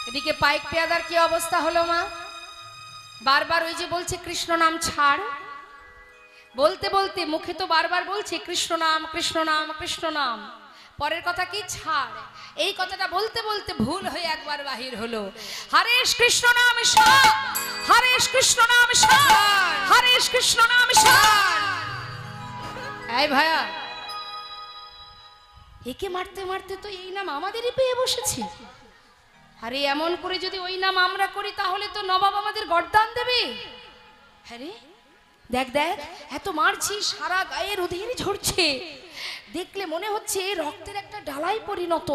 এদিকে পাইক পেয়াদার কি অবস্থা হলো মা? বারবার ওই যে বলছে কৃষ্ণ নাম ছাড়, বলতে বলতে মুখে তো বারবার বলছে কৃষ্ণ নাম কৃষ্ণ নাম কৃষ্ণ নাম, পরের কথা কি ছাড়। এই কথাটা বলতে বলতে ভুল হয়ে একবার বাহির হলো হরে কৃষ্ণ নাম ছাড়, হরে কৃষ্ণ নাম ছাড়, হরে কৃষ্ণ নাম ছাড়। এই ভাইয়া, একে মারতে মারতে তো এই নাম আমাদেরই পেয়ে বসেছি। আরে এমন করে যদি ওই নাম আমরা করি তাহলে তো নবাব আমাদের গর্দান দেবে। হ্যাঁ দেখ দেখ, এত মারছি সারা গায়ে রুধির ঝরছে, দেখলে মনে হচ্ছে রক্তের একটা ডালাই পরিণত,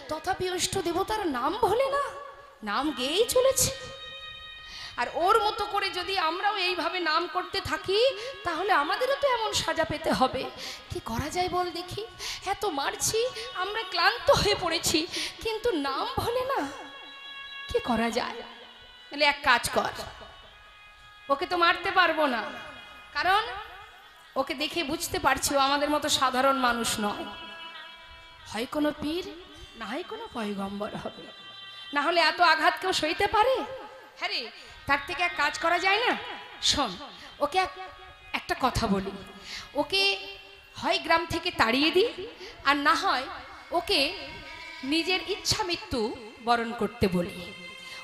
তথাপি অষ্ট দেবতার নাম ভোলে না, নাম গেয়েই চলেছে। আর ওর মতো করে যদি আমরাও এইভাবে নাম করতে থাকি তাহলে আমাদেরও তো এমন সাজা পেতে হবে। কি করা যায় বল দেখি? এত মারছি, আমরা ক্লান্ত হয়ে পড়েছি, কিন্তু নাম ভোলে না, কি করা যায়? তাহলে এক কাজ কর, ওকে তো মারতে পারবো না, কারণ ওকে দেখে বুঝতে পারছি ও আমাদের মতো সাধারণ মানুষ নয়, হয় কোনো পীর না হয় কোনো পয়গম্বর হবে, না হলে এত আঘাত কেউ সইতে পারে? হ্যাঁ রে, তার থেকে এক কাজ করা যায় না? শোন, ওকে একটা কথা বলি, ওকে হয় গ্রাম থেকে তাড়িয়ে দিই, আর না হয় ওকে নিজের ইচ্ছা মৃত্যু বরণ করতে বলি।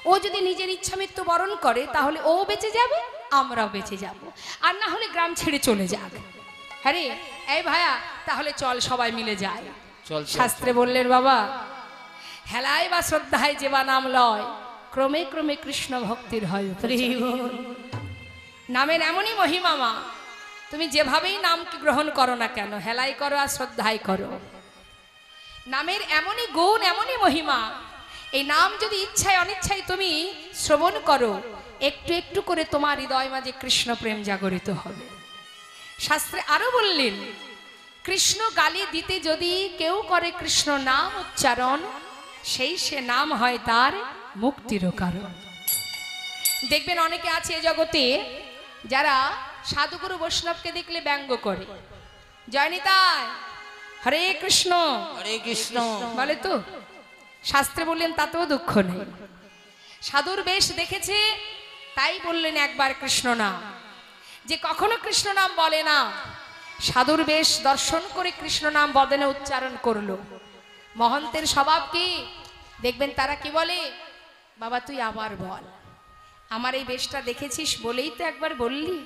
ও যদি নিজের ইচ্ছা মৃত্যু বরণ করে তাহলে ও বেঁচে যাবে, আমরাও বেঁচে যাব, আর না হলে গ্রাম ছেড়ে চলে যাক। হ্যাঁ রে, এই ভাইয়া, তাহলে চল সবাই মিলে যাই। শাস্ত্রে বললেন বাবা, হেলায় বা শ্রদ্ধায় যে বা নাম লয়, ক্রমে ক্রমে কৃষ্ণ ভক্তির হয়। নামের এমনই মহিমা মা, তুমি যেভাবেই নামকে গ্রহণ করো না কেন, হেলাই করো আর শ্রদ্ধায় করো, নামের এমনই গুণ এমনই মহিমা। এই নাম যদি ইচ্ছায় অনিচ্ছায় তুমি শ্রবণ করো, একটু একটু করে তোমার হৃদয় মাঝে কৃষ্ণ প্রেম জাগরিত হবে। শাস্ত্রে আরো বললেন, কৃষ্ণ গালি দিতে যদি কেউ করে কৃষ্ণ নাম উচ্চারণ, সেই সে নাম হয় তার মুক্তিরও কারণ। দেখবেন অনেকে আছে এ জগতে যারা সাধুগুরু বৈষ্ণবকে দেখলে ব্যঙ্গ করে, জয়নিতাই হরে কৃষ্ণ হরে কৃষ্ণ বলে তো। শাস্ত্রে বললেন তাতেও দুঃখ নেই, সাধুর বেশ দেখেছে তাই বললেন একবার কৃষ্ণ নাম। যে কখনো কৃষ্ণ নাম বলে না, সাধুর বেশ দর্শন করে কৃষ্ণ নাম বদনে উচ্চারণ করলো, মহন্তের স্বভাব কি দেখবেন, তারা কি বলে, বাবা তুই আবার বল, আমার এই বেশটা দেখেছিস বলেই তো একবার বললি,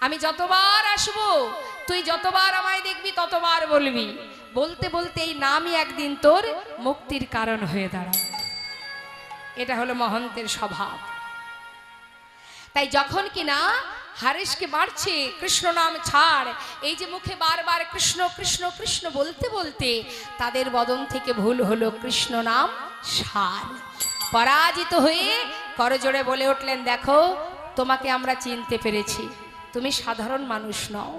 আমি যতবার আসবো তুই যতবার আমায় দেখবি ততবার বলবি, বলতে বলতে এই নামই একদিন তোর মুক্তির কারণ হয়ে দাঁড়াবে। এটা হলো মহন্তের স্বভাব। তাই যখন কিনা হারেশকে মারছে কৃষ্ণ নাম ছাড়, এই যে মুখে বারবার কৃষ্ণ কৃষ্ণ কৃষ্ণ বলতে বলতে তাদের বদন থেকে ভুল হলো কৃষ্ণ নাম সার। পরাজিত হয়ে করজোড়ে বলে উঠলেন, দেখো তোমাকে আমরা চিনতে পেরেছি, তুমি সাধারণ মানুষ নও,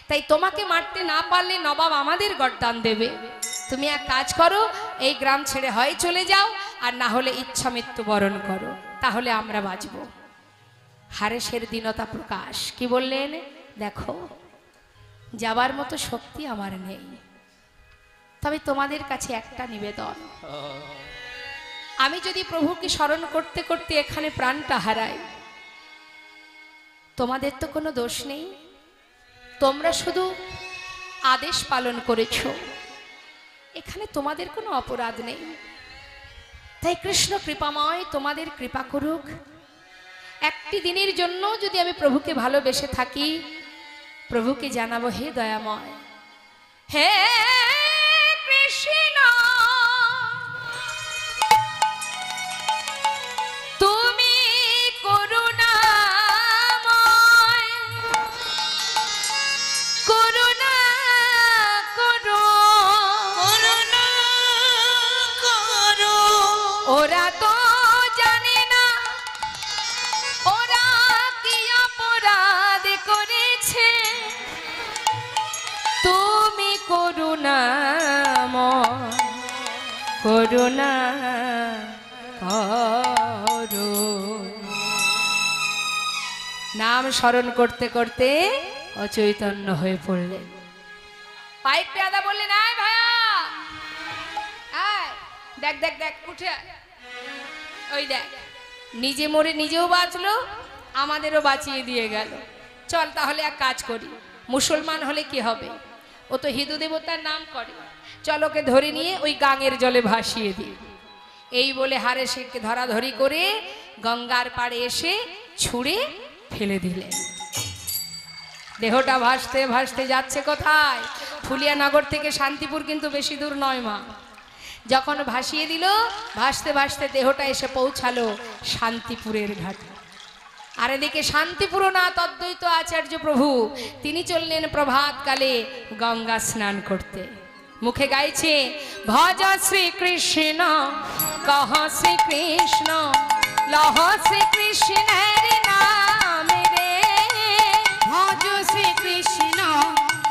তাই তোমাকে মারতে না পারলে নবাব আমাদের গর্দান দেবে। তুমি এক কাজ করো, এই গ্রাম ছেড়ে হয় চলে যাও, আর না হলে ইচ্ছা মৃত্যু বরণ করো, তাহলে আমরা বাঁচব। হারেশের দীনতা প্রকাশ, কি বললেন, দেখো যাবার মতো শক্তি আমার নেই, তবে তোমাদের কাছে একটা নিবেদন, আমি যদি প্রভুকে স্মরণ করতে করতে এখানে প্রাণটা হারাই, তোমাদের তো কোনো দোষ নেই, তোমরা শুধু আদেশ পালন করেছ, এখানে তোমাদের কোনো অপরাধ নেই, তাই কৃষ্ণ কৃপাময় তোমাদের কৃপা করুক, একটি দিনের জন্য যদি আমি প্রভুকে ভালোবেসে থাকি, প্রভুকে জানাবো, হে দয়াময়, হে কৃষ্ণ তুমি করুণাময়, করুণা করো, করুণা করো, ওরা তো জানে না ওরা কি অপরাধ করেছে, তুমি করুণাময়, করুণা করো। নাম স্মরণ করতে করতে অচৈতন্য হয়ে পড়লেন। পাইক পেয়াদা বললেন, আয় ভাইয়া আয়, দেখ দেখ দেখ উঠে আয়। ও ওই দেখ, নিজে মরে নিজেও বাঁচলো, আমাদেরও বাঁচিয়ে দিয়ে গেল। চল তাহলে এক কাজ করি, মুসলমান হলে কি হবে, ও তো হিন্দু দেবতার নাম করে, চল ওকে ধরে নিয়ে ওই গাঙের জলে ভাসিয়ে দিই। এই বলে হারেসকে ধরাধরি করে গঙ্গার পাড়ে এসে ছুঁড়ে ফেলে দিলেন। দেহটা ভাসতে ভাসতে যাচ্ছে কোথায়? ফুলিয়ানগর থেকে শান্তিপুর কিন্তু বেশি দূর নয় মা। যখন ভাসিয়ে দিল, ভাসতে ভাসতে দেহটা এসে পৌঁছালো শান্তিপুরের ঘাটে। আর এদিকে শান্তিপুরনাথ অদ্বৈত আচার্য প্রভু তিনি চললেন প্রভাতকালে গঙ্গা স্নান করতে। মুখে গাইছে ভজ শ্রীকৃষ্ণ কহ শ্রীকৃষ্ণ লহ শ্রীকৃষ্ণের নাম রে। ভজ শ্রীকৃষ্ণ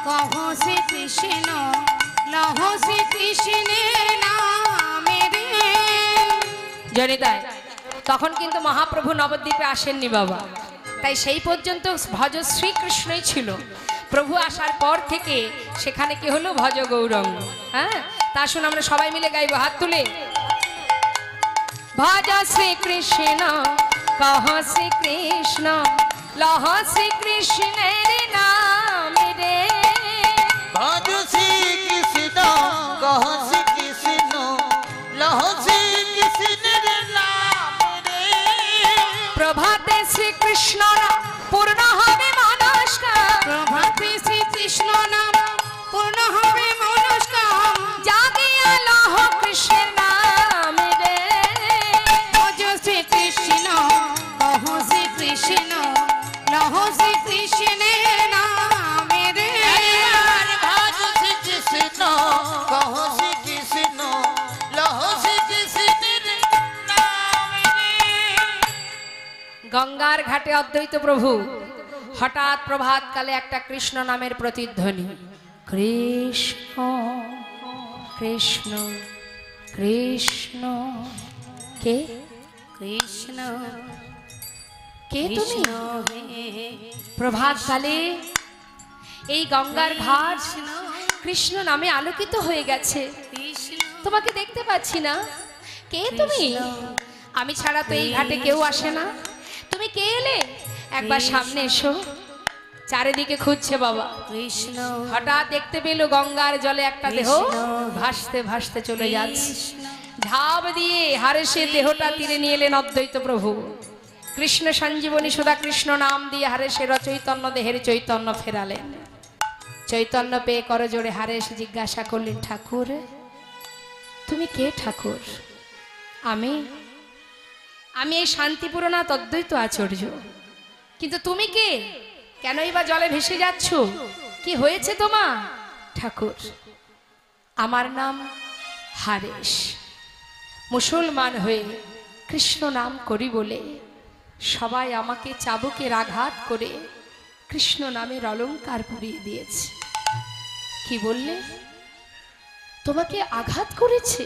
কহ শ্রীকৃষ্ণ লহ শ্রীকৃষ্ণের নাম রে। জনিতাই তখন কিন্তু মহাপ্রভু নবদ্বীপে আসেননি বাবা, তাই সেই পর্যন্ত ভজ শ্রীকৃষ্ণই ছিল। প্রভু আসার পর থেকে সেখানে কি হলো, ভজ গৌরঙ্গ। হ্যাঁ, তা শুনে আমরা সবাই মিলে গাইবো, হাত তুলে। ভজ শ্রীকৃষ্ণ কহ শ্রীকৃষ্ণ লহ শ্রীকৃষ্ণের নাম রে। ভজ শ্রীকৃষ্ণ কহ শ্রীকৃষ্ণ লহ শ্রীকৃষ্ণের নাম রে। প্রভাতে শ্রীকৃষ্ণ পূর্ণ হবে মনস্কাম, প্রভাতে শ্রীকৃষ্ণ নাম পূর্ণ হবে মনস্কাম। জাগিয়া লহ কৃষ্ণের নাম রে। ভজ শ্রীকৃষ্ণ কহ শ্রীকৃষ্ণ লহ শ্রীকৃষ্ণের নাম রে। ভজ শ্রীকৃষ্ণ কহ শ্রীকৃষ্ণ লহ শ্রীকৃষ্ণের নাম রে। গঙ্গার ঘাটে অদ্বৈত প্রভু হঠাৎ প্রভাতকালে একটা কৃষ্ণ নামের প্রতিধ্বনি, কৃষ্ণ কৃষ্ণ কৃষ্ণ। কে? কৃষ্ণ কে তুমি? কৃষ্ণ হে প্রভাতকালে এই গঙ্গার ঘাট কৃষ্ণ নামে আলোকিত হয়ে গেছে, কৃষ্ণ তোমাকে দেখতে পাচ্ছি না। কে তুমি? আমি ছাড়া তো এই ঘাটে কেউ আসে না, তুমি কে এলে? একবার সামনে এসো। চারিদিকে খুঁজছে বাবা, কৃষ্ণ হঠাৎ দেখতে পেল গঙ্গার জলে একটা দেহ ভাসতে ভাসতে চলে যাচ্ছে। ঝাঁপ দিয়ে হারেসের দেহটা তীরে নিয়ে এলেন অদ্বৈত প্রভু। কৃষ্ণ সঞ্জীবনী সুধা কৃষ্ণ নাম দিয়ে হারেসের অচৈতন্য দেহের চৈতন্য ফেরালেন। চৈতন্য পেয়ে করজোড়ে হারেস জিজ্ঞাসা করলেন, ঠাকুর তুমি কে? ঠাকুর আমি এই শান্তিপুরনাথ অদ্বৈত আচার্য। কিন্তু তুমি কে? কেনই বা জলে ভেসে যাচ্ছ? কি হয়েছে তোমার? ঠাকুর আমার নাম হারেস। মুসলমান হয়ে কৃষ্ণ নাম করি বলে সবাই আমাকে চাবুকের আঘাত করে কৃষ্ণ নামের অলংকার পরিয়ে দিয়েছে। কি বললে? তোমাকে আঘাত করেছে?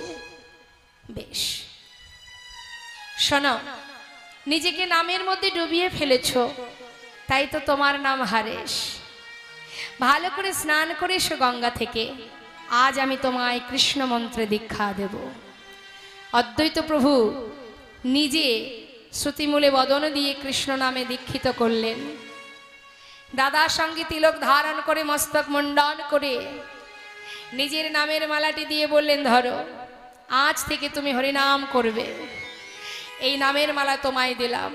বেশ, শোনো, নিজেকে নামের মধ্যে ডুবিয়ে ফেলেছ, তাই তো তোমার নাম হারেস। ভালো করে স্নান করে এসো গঙ্গা থেকে, আজ আমি তোমায় কৃষ্ণ মন্ত্রে দীক্ষা দেব। অদ্বৈত প্রভু নিজে শ্রুতিমূলে বদন দিয়ে কৃষ্ণ নামে দীক্ষিত করলেন। দাদার সঙ্গে তিলক ধারণ করে মস্তক মুন্ডন করে নিজের নামের মালাটি দিয়ে বললেন, ধরো, আজ থেকে তুমি হরিনাম করবে। এই নামের মালা তোমায় দিলাম।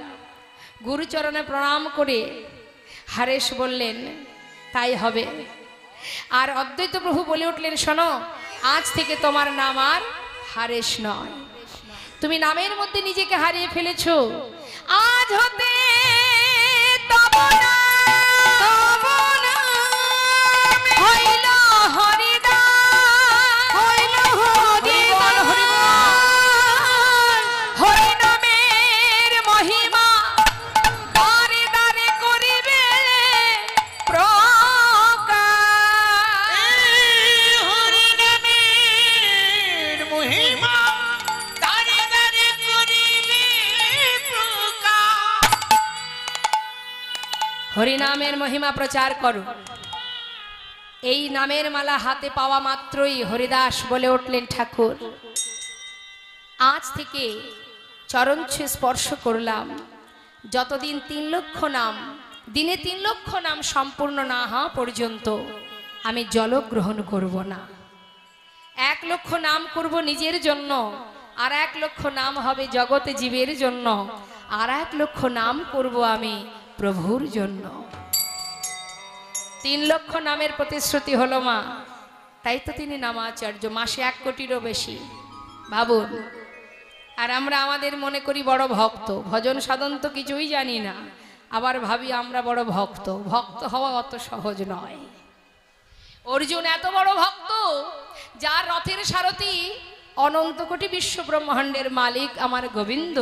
গুরুচরণে প্রণাম করে হারেস বললেন, তাই হবে। আর অদ্বৈত প্রভু বলে উঠলেন, শোনো, আজ থেকে তোমার নাম আর হারেস নয়, তুমি নামের মধ্যে নিজেকে হারিয়ে ফেলেছ। আজ হতে তব নাম হইল হরিদাস, হইল হরিদাস। হরিনামের মহিমা দারে দারে করিবে প্রকাশ। হরিনামের মহিমা দারে দারে করিবে প্রকাশ। হরিনামের মহিমা প্রচার করো। এই নামের মালা হাতে পাওয়া মাত্রই হরিদাস বলে উঠলেন, ঠাকুর আজ থেকে চরণ ছুঁয়ে স্পর্শ করলাম। যতদিন 3 লক্ষ নাম, দিনে 3 লক্ষ নাম সম্পূর্ণ না হওয়া পর্যন্ত আমি জল গ্রহণ করব না। 1 লক্ষ নাম করব নিজের জন্য, আর 1 লক্ষ নাম হবে জগতে জীবের জন্য, আর 1 লক্ষ নাম করব আমি প্রভুর জন্য। 3 লক্ষ নামের প্রতিশ্রুতি হলো মা, তাই তো তিনি নামাচার্য, মাসে 1 কোটিরও বেশি। ভাবুন। আর আমরা আমাদের মনে করি বড় ভক্ত, ভজন সাধন তো কিছুই জানি না, আবার ভাবি আমরা বড় ভক্ত। ভক্ত হওয়া অত সহজ নয়। অর্জুন এত বড় ভক্ত, যার রথের সারথি অনন্ত কোটি বিশ্ব ব্রহ্মাণ্ডের মালিক আমার গোবিন্দ।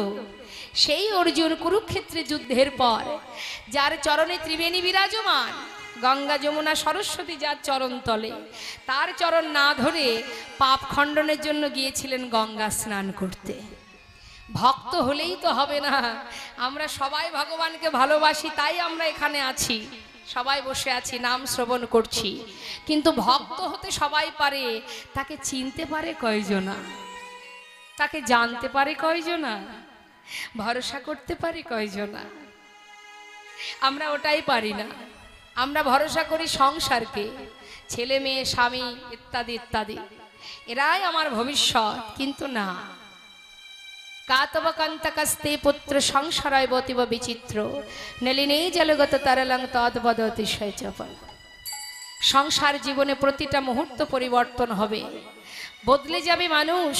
সেই অর্জুন কুরুক্ষেত্রে যুদ্ধের পর যার চরণে ত্রিবেণী বিরাজমান, গঙ্গা যমুনা সরস্বতী যার চরণ তলে, তার চরণ না ধরে পাপ খণ্ডনের জন্য গিয়েছিলেন গঙ্গা স্নান করতে। ভক্ত হলেই তো হবে না, আমরা সবাই ভগবানকে ভালোবাসি, তাই আমরা এখানে আছি, সবাই বসে আছি, নাম শ্রবণ করছি। কিন্তু ভক্ত হতে সবাই পারে, তাকে চিনতে পারে কয়জনা, তাকে জানতে পারে কয়জনা, ভরসা করতে পারে কয়জনা? আমরা ওটাই পারি না। আমরা ভরসা করি সংসারকে, ছেলে মেয়ে স্বামী ইত্যাদি ইত্যাদি, এরাই আমার ভবিষ্যৎ। কিন্তু না, কাতবকান্তকস্তে পুত্র সংসারায় বতিব বিচিত্র নলিনেই জলগত তরলং তদ্বদতিশয় চপল। সংসার জীবনে প্রতিটা মুহূর্ত পরিবর্তন হবে, বদলে যাবে মানুষ।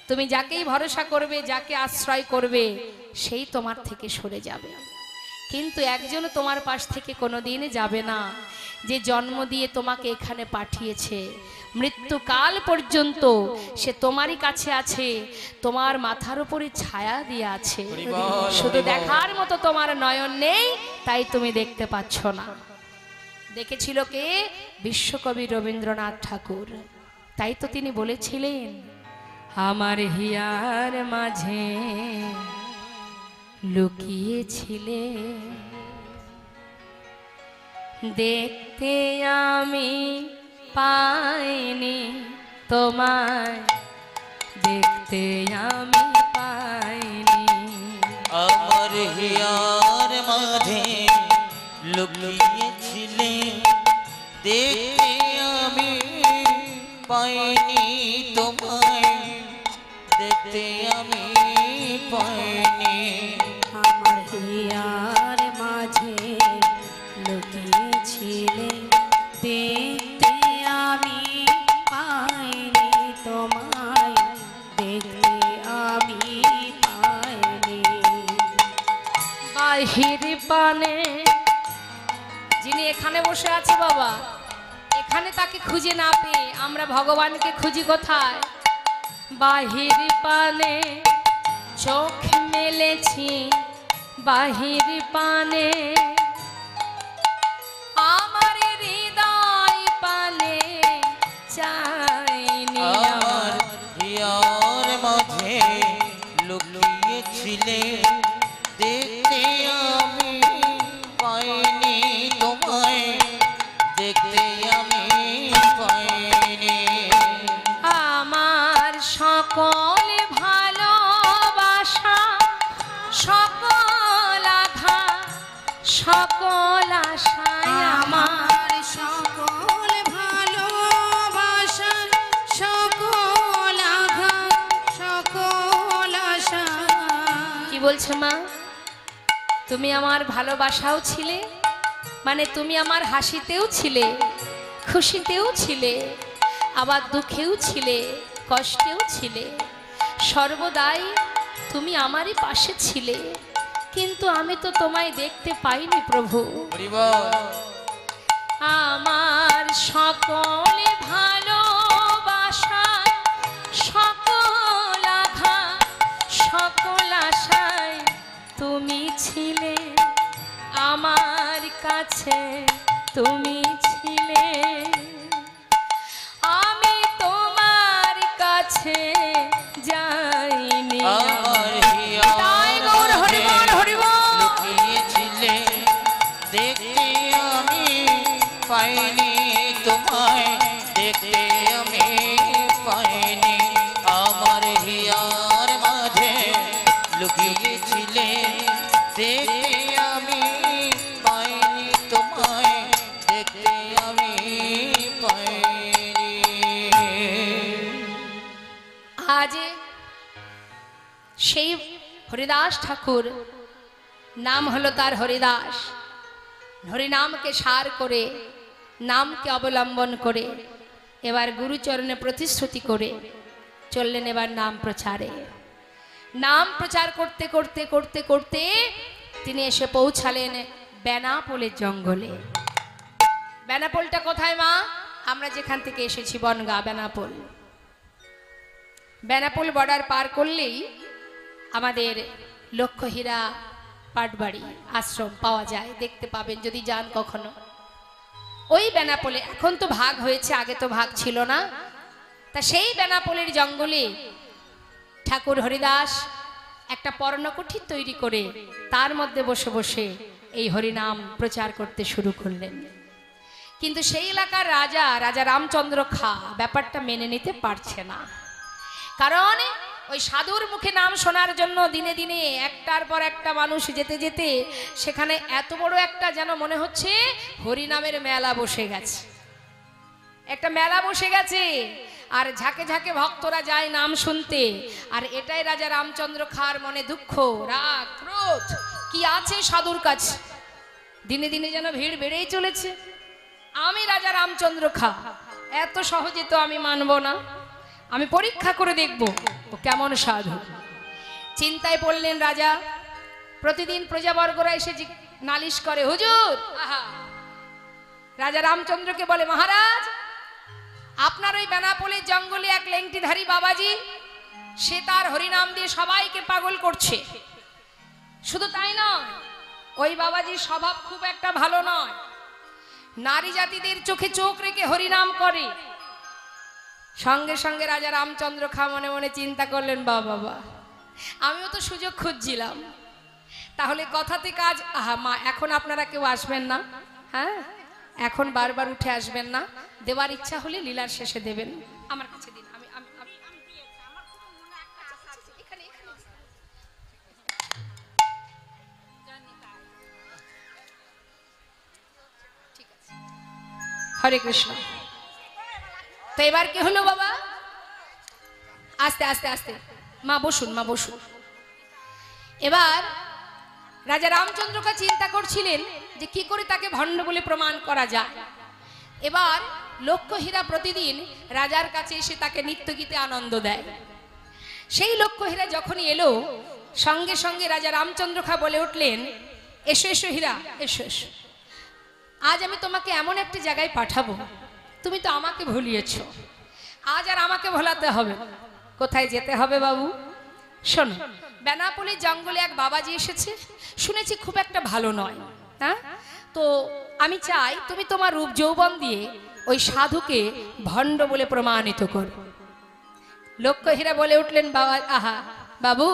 তুমি যাকেই ভরসা করবে, যাকে আশ্রয় করবে, সেই তোমার থেকে সরে যাবে। কিন্তু একজন তোমার পাশ থেকে কোনোদিন যাবে না, যে জন্ম দিয়ে তোমাকে এখানে পাঠিয়েছে। মৃত্যুকাল পর্যন্ত সে তোমারই কাছে আছে, তোমার মাথার উপরে ছায়া দিয়ে আছে। শুধু দেখার মতো তোমার নয়ন নেই, তাই তুমি দেখতে পাচ্ছ না। দেখেছিল কে? বিশ্বকবি রবীন্দ্রনাথ ঠাকুর। তাই তো তিনি বলেছিলেন, আমার হিয়ার মাঝে লুকিয়েছিলে, দেখতে আমি পাইনি তোমায়, দেখতে আমি পাইনি। আমার হিয়ার মাঝে লুকিয়েছিলে, দেখতে আমি পাইনি তোমায়, দেখতে আমি পাইনি। আমার হিয়ার মাঝে লুকিয়েছিলে, দেখতে আমি পাইনি তোমায়, দেখতে আমি পাইনি। বাহির পানে যিনি এখানে বসে আছে বাবা, এখানে তাকে খুঁজে না পেয়ে আমরা ভগবানকে খুঁজি কোথায়? বাহির পানে চোখ মেলেছি, বাহির পানে আমার হৃদয় পানে চাইনি। আমার হিয়ার মাঝে লুকিয়েছিলে, দেখতে আমি পাইনি তোমায়, দেখতে আমি পাইনি। আমার সকল ভালোবাসা, সকল আঘাত, সকল আশায় আমার সকল ভালোবাসা, সকল আঘাত, সকল আশা। কি বলছো মা? তুমি আমার ভালোবাসাও ছিলে, মানে তুমি আমার হাসিতেও ছিলে, খুশিতেও ছিলে, আবার দুঃখেও ছিলে, কষ্টেও ছিলে, সর্বদাই তুমি আমারই পাশে ছিলে। কিন্তু আমি তো তোমায় দেখতে পাইনি প্রভু। আমার সকলে ভালোবাসা, সকল আঘাত, সকল আশায় তুমি ছিলে আমার কাছে, তুমি ছিলে। আমি তোমার কাছে যাইনি। আমার তাই গৌর হরি বল, হরি বল। লুকিয়েছিলে, দেখতে আমি পাইনি তোমায়, দেখতে আমি পাইনি। আমার হিয়ার মাঝে লুকিয়েছিলে দেখতে আমি পাইনি তোমায় দেখতে আমি পাইনি। আজ সেই হরিদাস ঠাকুর, নাম হলো তার হরিদাস, হরিনামকে সার করে নামকে অবলম্বন করে এবার গুরুচরণে প্রতিশ্রুতি করে চললেন এবার নাম প্রচারে। নাম প্রচার করতে করতে করতে করতে তিনি এসে পৌঁছালেন বেনাপোলের জঙ্গলে। বেনাপোলটা কোথায় মা? আমরা যেখান থেকে এসেছি বনগা বেনাপোল। বেনাপোল বর্ডার পার করলেই আমাদের লক্ষ্যহীরা পাটবাড়ি আশ্রম পাওয়া যায়, দেখতে পাবেন যদি যান কখনো। ওই বেনাপোলে এখন তো ভাগ হয়েছে, আগে তো ভাগ ছিল না। তা সেই বেনাপোলের জঙ্গলে ঠাকুর হরিদাস একটা পর্ণকুঠি তৈরি করে তার মধ্যে বসে বসে এই হরিনাম প্রচার করতে শুরু করলেন। কিন্তু সেই এলাকার রাজা, রাজা রামচন্দ্র খা, ব্যাপারটা মেনে নিতে পারছে না। কারণ ওই সাধুর মুখে নাম শোনার জন্য দিনে দিনে একটার পর একটা মানুষ যেতে যেতে সেখানে এত বড় একটা যেন মনে হচ্ছে হরিনামের মেলা বসে গেছে, একটা মেলা বসে গেছে। আর ঝাঁকে ঝাঁকে ভক্তরা যায় নাম শুনতে। আর এটাই রাজা রামচন্দ্র খার মনে দুঃখ, রাগ, ক্রোধ কি আছে সাধুর কাছে। দিনে দিনে যেন ভিড় বেড়েই চলেছে। আমি রাজা রামচন্দ্র খা এত সহজে তো আমি মানব না, আমি পরীক্ষা করে দেখব ও কেমন সাধু। চিন্তায় পড়লেন রাজা। প্রতিদিন প্রজাবর্গরা এসে নালিশ করে, হুজুর। আহা, রাজা রামচন্দ্রকে বলে, মহারাজ আপনার ওই বেনাপোলের জঙ্গলে এক লেংটিধারী বাবাজি, সে তার হরিনাম দিয়ে সবাইকে পাগল করছে। শুধু তাই নয়, ওই বাবাজির স্বভাব খুব একটা ভালো নয়, নারী জাতিদের চোখে চোখ রেখে হরিনাম করে। সঙ্গে সঙ্গে রাজা রামচন্দ্র খা মনে মনে চিন্তা করলেন, বাবা আমিও তো সুযোগ খুঁজছিলাম, তাহলে কথাতে কাজ। আহা মা, এখন আপনারা কেউ আসবেন না, হ্যাঁ এখন বারবার উঠে আসবেন না, দেওয়ার ইচ্ছা হলে লীলার শেষে দেবেন, আমার কাছে দিন। আমি ঠিক আছে। হরে কৃষ্ণ। তো এবার কি হলো বাবা? আস্তে আস্তে আস্তে মা বসুন, মা বসুন। এবার রাজা রামচন্দ্রকে চিন্তা করছিলেন যে কি করে তাকে ভণ্ড বলে প্রমাণ করা যায়। এবার লক্ষ্যহীরা প্রতিদিন রাজার কাছে এসে তাকে নৃত্যগীতে আনন্দ দেয়। সেই লক্ষ্যহীরা যখনই এলো, সঙ্গে সঙ্গে রাজা রামচন্দ্র খা বলে উঠলেন, এসো এসো হীরা, এসো এসো, আজ আমি তোমাকে এমন একটা জায়গায় পাঠাবো, তুমি তো আমাকে ভুলিয়েছ, আজ আর আমাকে ভোলাতে হবে। কোথায় যেতে হবে বাবু? শোনো, বেনাপোলের জঙ্গলে এক বাবাজি এসেছে, শুনেছি খুব একটা ভালো নয়। হ্যাঁ, তো আমি চাই তুমি তোমার রূপ যৌবন দিয়ে ওই সাধুকে ভণ্ড বলে প্রমাণিত করো। লক্ষ্যহীরা বলে উঠলেন, বাবা আহা বাবু,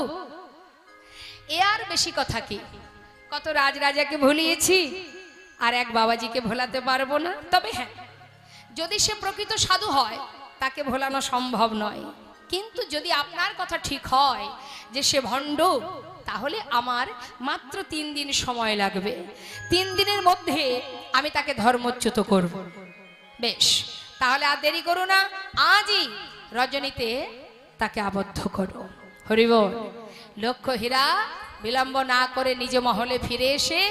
এ আর বেশি কথা কি, কত রাজরাজাকে ভুলিয়েছি, আর এক বাবাজিকে ভোলাতে পারবো না। তবে হ্যাঁ, যদি সে প্রকৃত সাধু হয় তাকে ভোলানো সম্ভব নয়, কিন্তু যদি আপনার কথা ঠিক হয় যে সে ভণ্ড, তাহলে আমার মাত্র 3 দিন সময় লাগবে। 3 দিনের মধ্যে আমি তাকে ধর্মচ্যুত করব। বেশ, তাহলে আর দেরি করো না, আজই রজনীতে তাকে আবদ্ধ করো। হরিবল। লক্ষ্যহীরা বিলম্ব না করে নিজ মহলে ফিরে এসে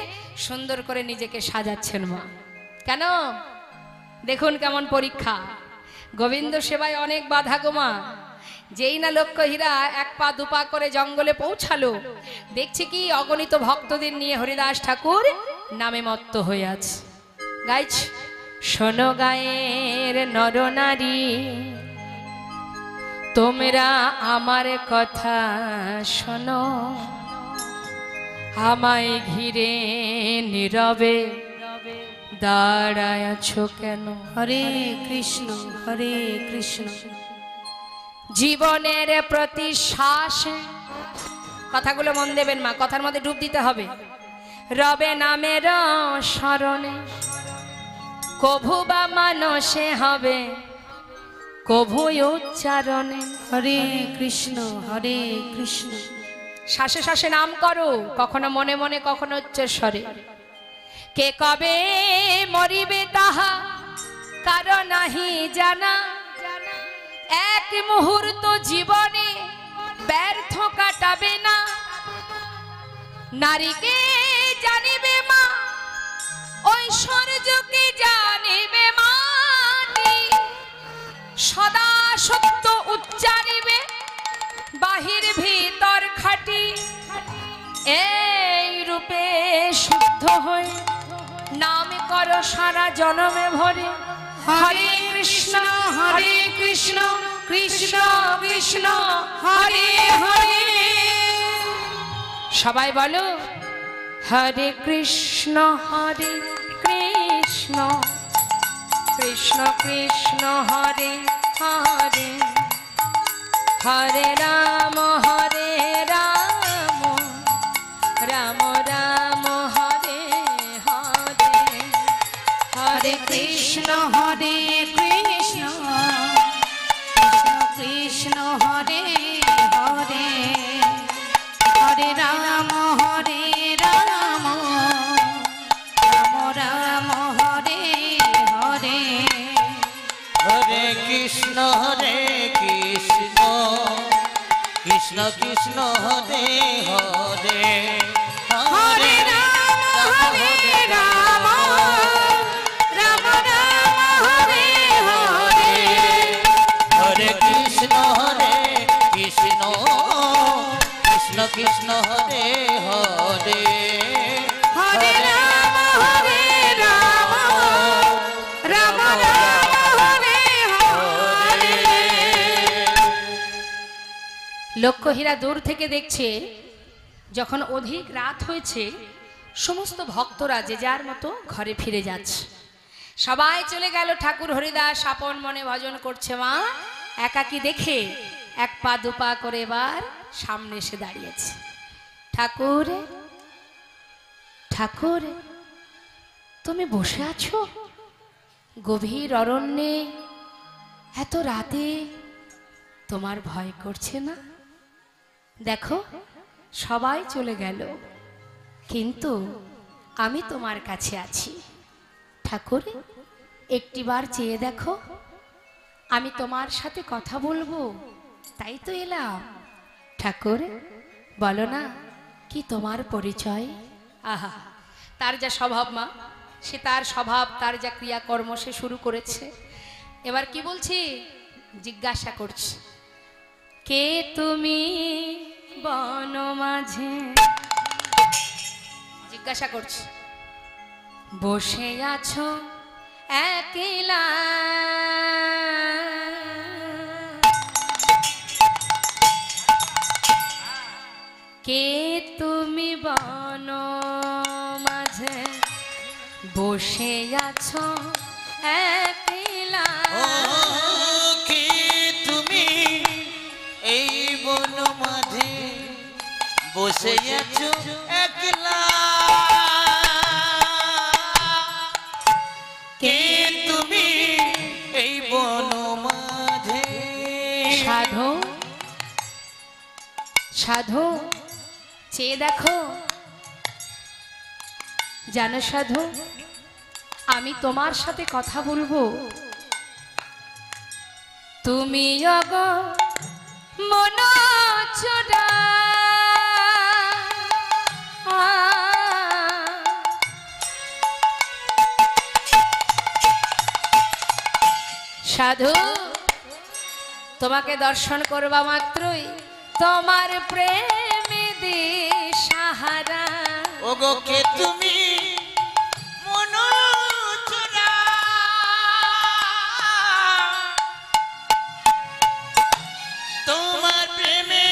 সুন্দর করে নিজেকে সাজাচ্ছেন মা। কেন? দেখুন কেমন পরীক্ষা। গোবিন্দ সেবায় অনেক বাধা গো মা। যেই না লক্ষ্যহীরা 1 পা 2 পা করে জঙ্গলে পৌঁছালো, দেখছি কি অগণিত ভক্তদের নিয়ে হরিদাস ঠাকুর নামে মত্ত হয়ে আছে। গাইছ, শোনো গায়ের নরনারী, তোমরা আমার কথা শোনো, আমায় ঘিরে নীরবে দাঁড়ায় আছো কেন? হরে কৃষ্ণ, হরে কৃষ্ণ। জীবনের প্রতি শ্বাসে, কথাগুলো মন দেবেন মা, কথার মধ্যে ডুব দিতে হবে। রবে নামের স্মরণে, কভু বা মানসে হবে, কভু উচ্চারণে। হরে কৃষ্ণ, হরে কৃষ্ণ। শ্বাসে শ্বাসে নাম করো, কখনো মনে মনে কখনো উচ্চস্বরে। কে কবে মরিবে তাহা কারো নাহি জানা, এক মুহূর্ত জীবনে ব্যর্থ কাটাবে না। নারীকে জানিবে মা, ঐশ্বর্যকে জানিবে মাটি, সদা সত্য উচ্চারিবে বাহির ভিতর খাটি। এই রূপে শুদ্ধ হয়ে নাম করো সারা জনমে ভরে। হরে কৃষ্ণ হরে কৃষ্ণ কৃষ্ণ কৃষ্ণ হরে হরে। সবাই বলো হরে কৃষ্ণ কৃষ্ণ কৃষ্ণ হরে হরে, হরে রাম রাম রাম হরে হরে। হরে কৃষ্ণ কৃষ্ণ কৃষ্ণ হরে হরে, হরে রাম রাম রাম হরে হরে। হরে কৃষ্ণ কৃষ্ণ কৃষ্ণ কৃষ্ণ হরে হরে, হরে রাম রাম রাম হরে হরে। হরে কৃষ্ণ কৃষ্ণ কৃষ্ণ কৃষ্ণ হরে হরে, হরে রাম রাম হরে হরে। লক্ষ্যহীরা দূর থেকে দেখছে, যখন অধিক রাত হয়েছে সমস্ত ভক্তরা যে যার মতো ঘরে ফিরে যাচ্ছে। সবাই চলে গেল, ঠাকুর হরিদাস আপন মনে ভজন করছে। মা একাকী দেখে এক পা দুপা করে এবার সামনে এসে দাঁড়িয়েছে। ঠাকুর ঠাকুর তুমি বসে আছো গভীর অরণ্যে, এত রাতে তোমার ভয় করছে না? দেখো সবাই চলে গেল, কিন্তু আমি তোমার কাছে আছি। ঠাকুর একটিবার চেয়ে দেখো, আমি তোমার সাথে কথা বলবো, তাই তো এলাম। ঠাকুর বলো না কি তোমার পরিচয়? আহা, তার যা স্বভাব মা, সে তার স্বভাব, তার যা ক্রিয়াকর্ম সে শুরু করেছে। এবার কি বলছি, জিজ্ঞাসা করছে, কে তুমি বন মাঝে? জিজ্ঞাসা করছে, বসে আছো একলা, কে তুমি বন মাঝে বসে আছো একলা? কে তুমি এই বন মাঝে বসে আছো একলা? কে তুমি এই বন মাঝে? সাধু সাধু চেয়ে দেখো, জানো সাধু আমি তোমার সাথে কথা বলবো। তুমি অগ মন চোরা, সাধু তোমাকে দর্শন করবা মাত্রই তোমার প্রেমে দিশাহারা। ওগো কে তুমি মন চোরা, তোমার প্রেমে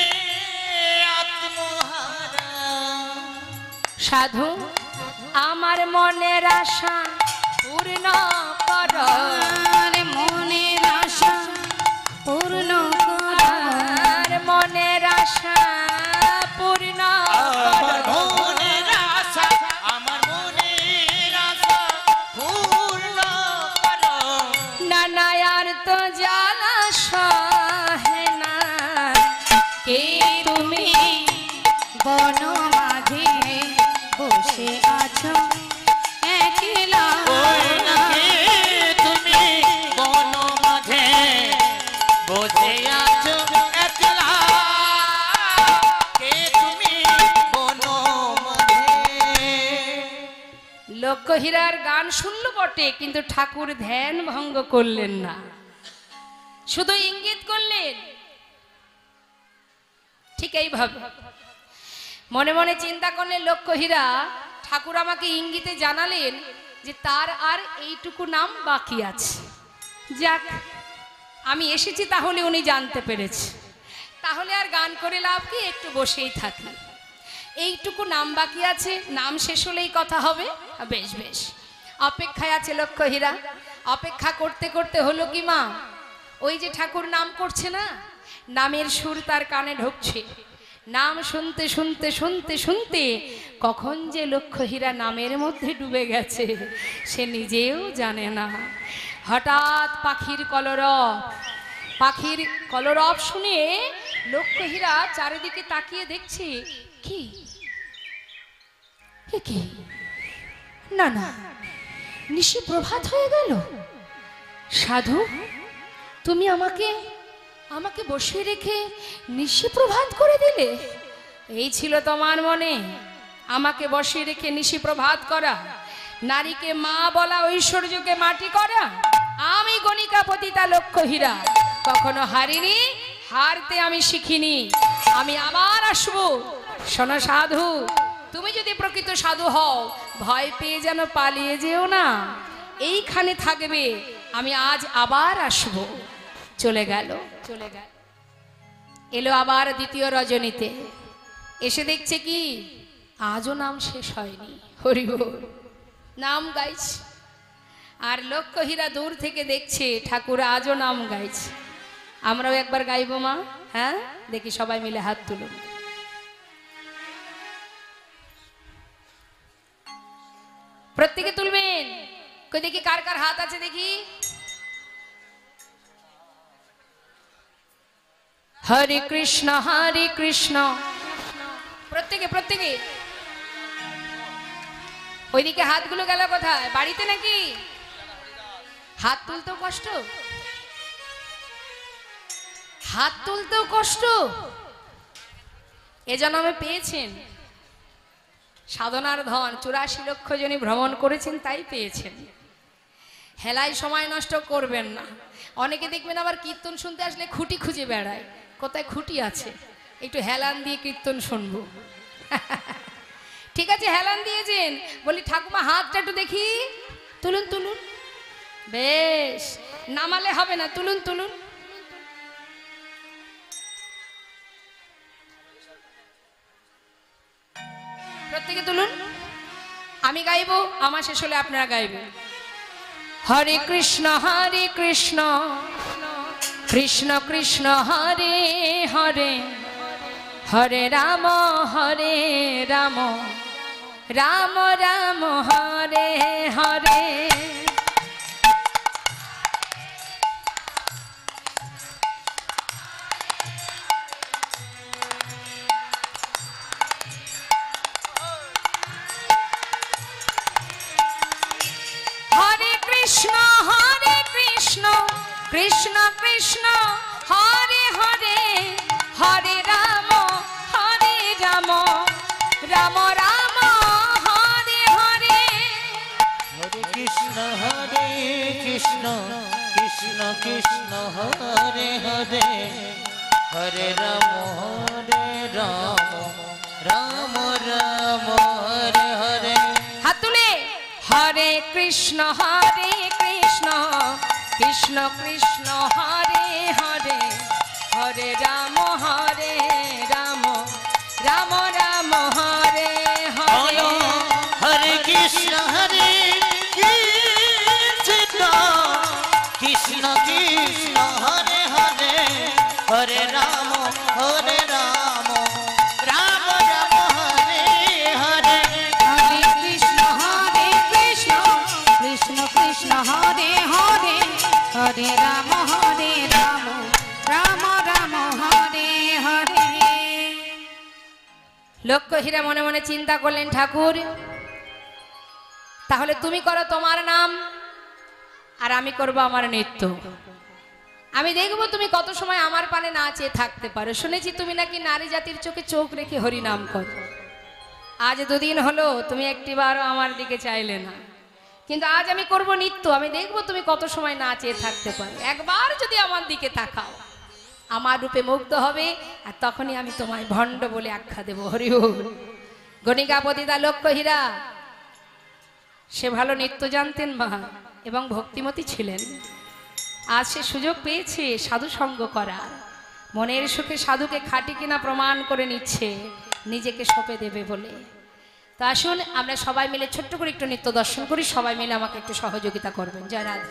আত্মহারা। সাধু আমার মনের আশা পূর্ণ করো, মনের আশা পূর্ণ আর মনের আশা পূর্ণ করো। মনের আশা, আমার মনের আশা পূর্ণ করো। নানা আর তো জ্বালা সহে না, কে তুমি লক্ষ্যহীরার গান শুনল বটে, কিন্তু ঠাকুর ধ্যান ভঙ্গ করলেন না, শুধু ইঙ্গিত করলেন। ঠিক এইভাবে মনে মনে চিন্তা করলেন লক্ষ্যহীরা, ঠাকুর আমাকে ইঙ্গিতে জানালেন যে তার আর এইটুকু নাম বাকি আছে। যাক, আমি এসেছি তাহলে উনি জানতে পেরেছে, তাহলে আর গান করে লাভ কি, একটু বসেই থাকি। এইটুকু নাম বাকি আছে, নাম শেষ হলেই কথা হবে। বেশ বেশ, অপেক্ষায় আছে লক্ষ্যহীরা। অপেক্ষা করতে করতে হলো কি মা, ওই যে ঠাকুর নাম করছে না, নামের সুর তার কানে ঢুকছে। নাম শুনতে শুনতে শুনতে শুনতে কখন যে লক্ষ্যহীরা নামের মধ্যে ডুবে গেছে সে নিজেও জানে না। হঠাৎ পাখির কলরব শুনে লক্ষ্যহীরা চারিদিকে তাকিয়ে দেখছে, কি কি, না না, নিশি প্রভাত হয়ে গেল। সাধু, তুমি আমাকে বসিয়ে রেখে নিশি প্রভাত করে দিলে? এই ছিল তোমার মনে, আমাকে বসিয়ে রেখে নিশি প্রভাত করা, নারীকে মা বলা, ঐশ্বর্যকে মাটি করা? আমি গণিকা পতিতা লক্ষ্যহীরা কখনো হারিনি, হারতে আমি শিখিনি, আমি আবার আসবো। শোনো সাধু, তুমি যদি প্রকৃত সাধু হও, ভয় পেয়ে যেন পালিয়ে যেও না, এইখানে থাকবে, আমি আজ আবার আসবো। চলে গেল। এলো আবার দ্বিতীয় রজনীতে, এসে দেখছে কি আজও নাম শেষ হয়নি। হরি বল, নাম গাইছে। আর লক্ষ্যহীরা দূর থেকে দেখছে ঠাকুর আজও নাম গাইছে। আমরাও একবার গাইবো মা? হ্যাঁ, দেখি সবাই মিলে হাত তুলুন। প্রত্যেকে তুলবেন। কই দেখি কার কার হাত আছে দেখি। হরে কৃষ্ণ হরে কৃষ্ণ। প্রত্যেকে ওইদিকে হাতগুলো গেল কোথায়? বাড়িতে নাকি? হাত তুলতেও কষ্ট, এ জন্মে পেয়েছেন সাধনার ধন, 84 লক্ষ জনই ভ্রমণ করেছেন, তাই পেয়েছেন। হেলায় সময় নষ্ট করবেন না। অনেকে দেখবেন আবার কীর্তন শুনতে আসলে খুঁটি খুঁজে বেড়ায়, কোথায় খুঁটি আছে, একটু হেলান দিয়ে কীর্তন শুনবো। ঠিক আছে, হেলান দিয়েছেন, বলি ঠাকুমা হাতটা একটু দেখি, তুলুন। বেশ, নামালে হবে না, তুলুন। প্রত্যেকে তুলুন। আমি গাইবো, আমার শেষ হলে আপনারা গাইবেন। হরে কৃষ্ণ কৃষ্ণ কৃষ্ণ হরে হরে, হরে রাম রাম রাম হরে হরে। কৃষ্ণ কৃষ্ণ হরে হরে, হরে রাম রাম রাম হরে হরে। হরে কৃষ্ণ কৃষ্ণ কৃষ্ণ হরে হরে, হরে রাম রাম রাম হরে হরে। হাত তুলে হরে কৃষ্ণ কৃষ্ণ কৃষ্ণ হরে হরে, হরে রাম রাম রাম হরে হরে। হরে কৃষ্ণ কৃষ্ণ কৃষ্ণ হরে হরে, হরে রাম রাম রাম হরে হরে। হরে কৃষ্ণ কৃষ্ণ কৃষ্ণ হরে হরে, হরে রাম রাম রাম হরে হরে। লক্ষ্যহীরা মনে মনে চিন্তা করলেন, ঠাকুর তাহলে তুমি করো তোমার নাম, আর আমি করব আমার নৃত্য। আমি দেখব তুমি কত সময় আমার পানে না চেয়ে থাকতে পারো। শুনেছি তুমি নাকি নারী জাতির চোখে চোখ রেখে হরি নাম করো। আজ দুদিন হলো তুমি একটিবারও আমার দিকে চাইলে না, কিন্তু আজ আমি করব নৃত্য। আমি দেখব তুমি কত সময় না চেয়ে থাকতে পারো। একবার যদি আমার দিকে তাকাও, আমার রূপে মুগ্ধ হবে, আর তখনই আমি তোমায় ভণ্ড বলে আখ্যা দেব। হরি বল। গণিকাপতিদা লক্ষ্য হীরা সে ভালো নৃত্য জানতেন মা, এবং ভক্তিমতী ছিলেন। আজ সে সুযোগ পেয়েছে সাধু সঙ্গ করার। মনের সুখে সাধুকে খাঁটি কিনা প্রমাণ করে নিচ্ছে নিজেকে সঁপে দেবে বলে। তো আসুন আমরা সবাই মিলে ছোট্ট করে একটু নৃত্য দর্শন করি। সবাই মিলে আমাকে একটু সহযোগিতা করবেন। জয় রাধা।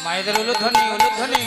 মায়েদের উলুধ্বনি উলুধ্বনি।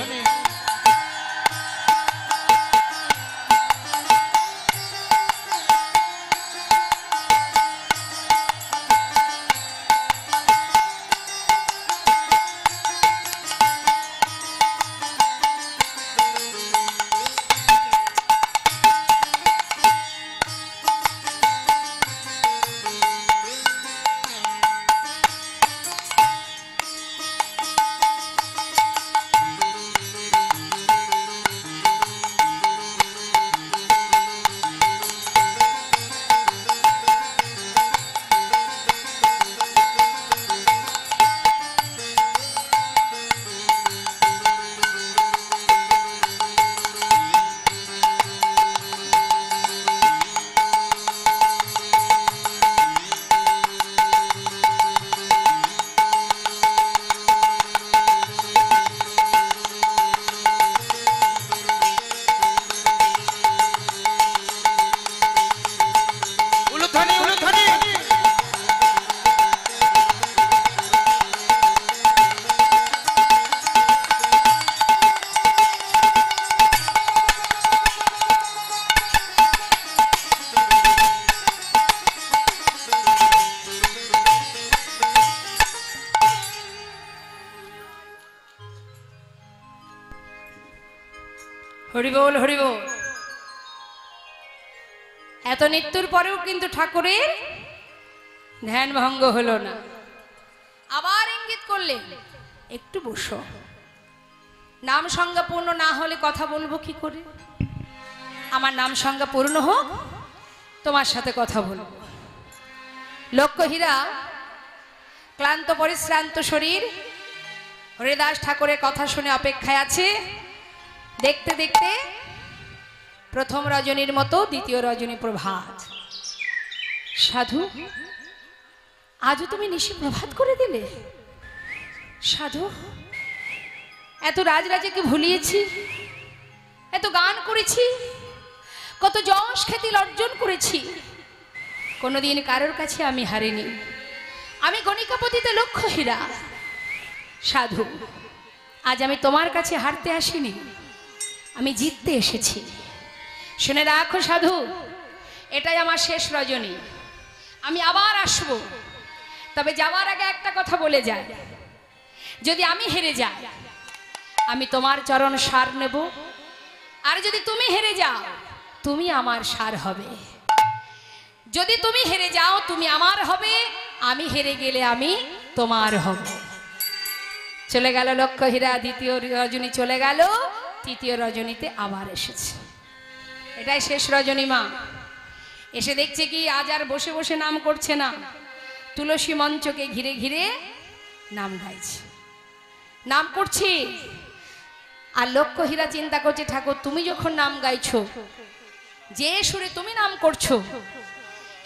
হরি বল হরি বল। এত নৃত্যর পরেও কিন্তু ঠাকুরের ধ্যান ভঙ্গ হলো না। আবার ইঙ্গিত করলে একটু বসো, নাম সংজ্ঞা পূর্ণ না হলে কথা বলবো কি করে? আমার নাম সংজ্ঞা পূর্ণ হোক, তোমার সাথে কথা বলবো। লক্ষ্য হীরা ক্লান্ত পরিশ্রান্ত শরীর হরিদাস ঠাকুরের কথা শুনে অপেক্ষায় আছে। দেখতে দেখতে প্রথম রজনীর মতো দ্বিতীয় রজনী প্রভাত। সাধু, আজও তুমি নিশি প্রভাত করে দিলে। সাধু, এত রাজরাজাকে ভুলিয়েছি, এত গান করেছি, কত যশ খ্যাতি অর্জন করেছি, কোনোদিন কারোর কাছে আমি হারিনি। আমি গণিকাপতিতে লক্ষ্য হীরা। সাধু, আজ আমি তোমার কাছে হারতে আসিনি, আমি জিততে এসেছি। শুনে রাখো সাধু, এটাই আমার শেষ রজনী। আমি আবার আসব, তবে যাওয়ার আগে একটা কথা বলে যাই। যদি আমি হেরে যাই, আমি তোমার চরণ সার নেব, আর যদি তুমি হেরে যাও, তুমি আমার সার হবে। যদি তুমি হেরে যাও, তুমি আমার হবে, আমি হেরে গেলে আমি তোমার হব। চলে গেল লক্ষ্য হীরা, দ্বিতীয় রজনী চলে গেল, তৃতীয় রজনীতে আবার এসেছে। এটাই শেষ রজনী। মা এসে দেখছে কি আজ আর বসে বসে নাম করছে না, তুলসী মঞ্চকে ঘিরে ঘিরে নাম গাইছে, নাম করছি। আর লক্ষ্য হীরা চিন্তা করছে, ঠাকুর তুমি যখন নাম গাইছো, যে সুরে তুমি নাম করছো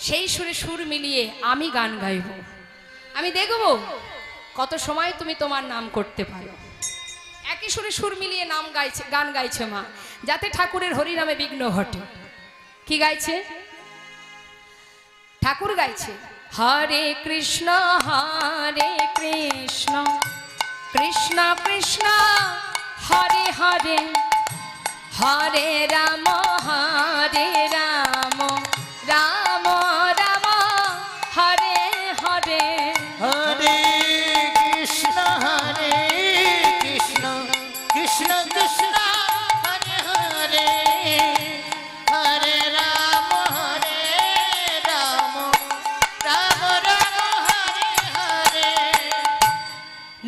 সেই সুরে সুর মিলিয়ে আমি গান গাইব। আমি দেখব কত সময় তুমি তোমার নাম করতে পারো। একই সুরে সুর মিলিয়ে নাম গাইছে, গান গাইছে মা, যাতে ঠাকুরের হরিনামে বিঘ্ন ঘটে। কি গাইছে? ঠাকুর গাইছে হরে কৃষ্ণ কৃষ্ণ কৃষ্ণ হরে হরে, হরে রাম রাম রাম রাম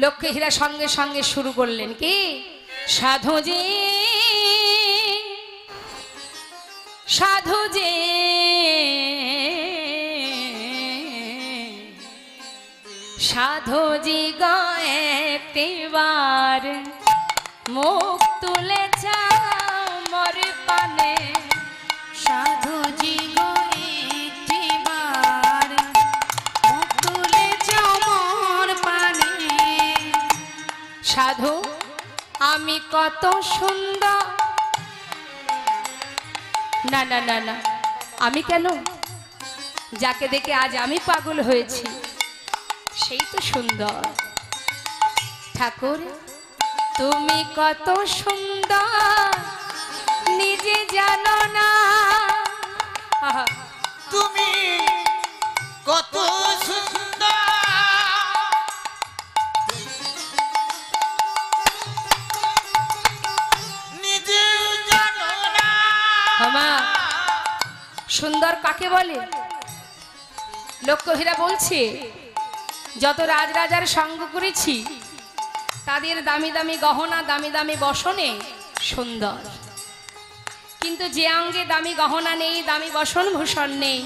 লক্ষ্মী হীরা সঙ্গে সঙ্গে শুরু করলেন কি, সাধুজি সাধুজি সাধুজি একটিবার মুখ তুলে যাও মোর পানে, সাধুজি গো একটিবার মুখ তুলে যাও মোর পানে। সাধু আমি কত সুন্দর, না না না না, আমি কেন, যাকে দেখে আজ আমি পাগল হয়েছি সেই তো সুন্দর। ঠাকুর তুমি কত সুন্দর নিজে জানো না, আহা, তুমি কত সুন্দর নিজে জানো না। আমা সুন্দর কাকে বলে? লক্ষ্মীরা বলছে যত রাজরাজার সঙ্গ করেছি তাদের দামি দামি গহনা দামি দামি বসনে সুন্দর, কিন্তু যে অঙ্গে দামি গহনা নেই দামি বসন ভূষণ নেই,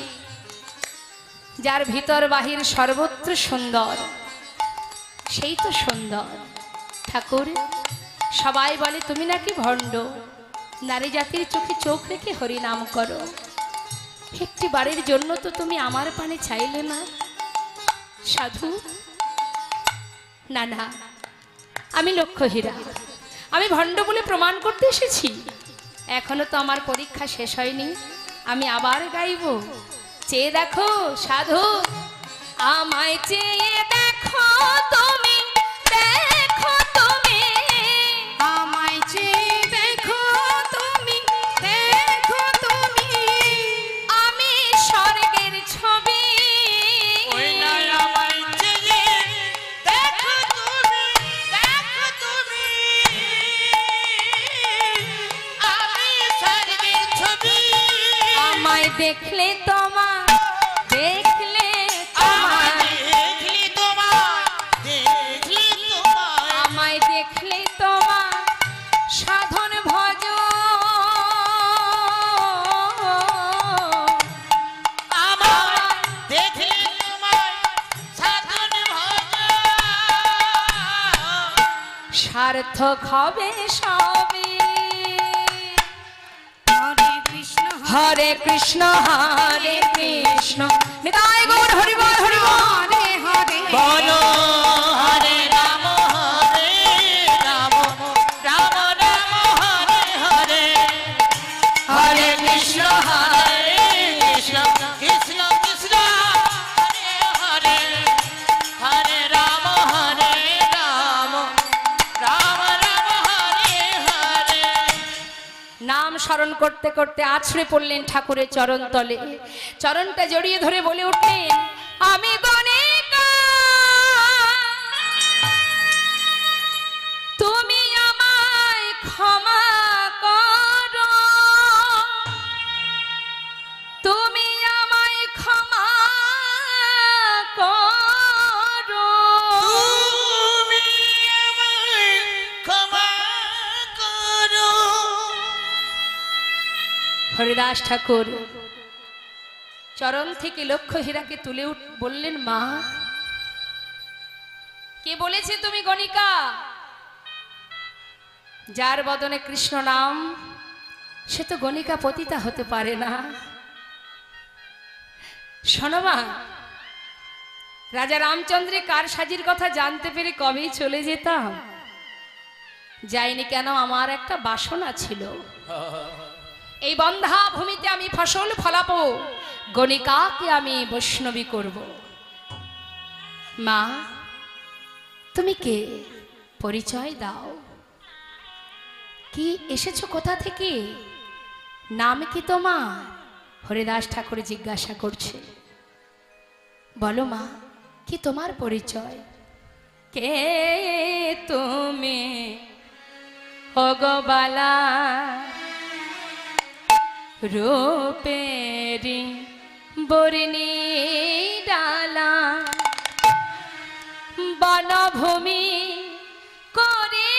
যার ভিতর বাহির সর্বত্র সুন্দর সেই তো সুন্দর। ঠাকুর সবাই বলে তুমি নাকি ভণ্ড, নারী জাতির চোখে চোখ রেখে হরি নাম করো, একটি বারের জন্য তো তুমি আমার পানে চাইলে না। সাধু না না, আমি লক্ষ্মীহীরা, আমি ভণ্ড বলে প্রমাণ করতে এসেছি। এখনো তো আমার পরীক্ষা শেষ হয়নি, আমি আবার গাইব। চেয়ে দেখো সাধু, আমায় চেয়ে দেখো তুমি, দেখো তুমি, আমায় চেয়ে দেখো তুমি, দেখো তুমি, আমি স্বর্গের ছবি। ওই না আমায় চেয়ে দেখো তুমি, দেখো তুমি, আমি স্বর্গের ছবি। আমায় দেখলে তোমার, দেখলে তোমার, দেখলি তোমায়, দেখলি তোমায়, আমায় দেখলে তোমার সাধন ভজ, আমায় দেখলি তোমায় সাধন ভজ। সার্থক হবে সবে। হরে কৃষ্ণ হরে কৃষ্ণ নিতাই গৌর হরি বল হরি বল। হরে হরে বলো হরে রাম রাম রাম হরে হরে, হরে কৃষ্ণ কৃষ্ণ কৃষ্ণ কৃষ্ণ হরে হরে, হরে রাম রাম রাম হরে হরে। নাম স্মরণ করতে করতে আছড়ে পড়লেন ঠাকুরের চরণ তলে, চরণটা জড়িয়ে ধরে বলে উঠলেন, আমি গণিকা, তুমি আমায় ক্ষমা করো, তুমি আমায় ক্ষমা করো। তুমি আমায় ক্ষমা করো। হরিদাস ঠাকুর চরণ থেকে লক্ষ্মীহীরাকে তুলে বললেন, মা কে বলেছে তুমি গণিকা? যার বদনে কৃষ্ণ নাম সে তো গণিকা পতিতা হতে পারে না। শোনো মা, রাজা রামচন্দ্রের কার সাজির কথা জানতে পেরে কবেই চলে যেতাম, যাইনি কেন, আমার একটা বাসনা ছিল, এই বন্ধা ভূমিতে আমি ফসল ফলাবো, গণিকাকে আমি বৈষ্ণবী করব। মা তুমি কে, পরিচয় দাও, কি এসেছো কোথা থেকে, নাম কি তোমার? হরিদাস ঠাকুর জিজ্ঞাসা করছে। বলো মা, কি তোমার পরিচয়? কে তুমি ভগবালা, রূপেরি বর্ণি ডালা, বনভূমি করে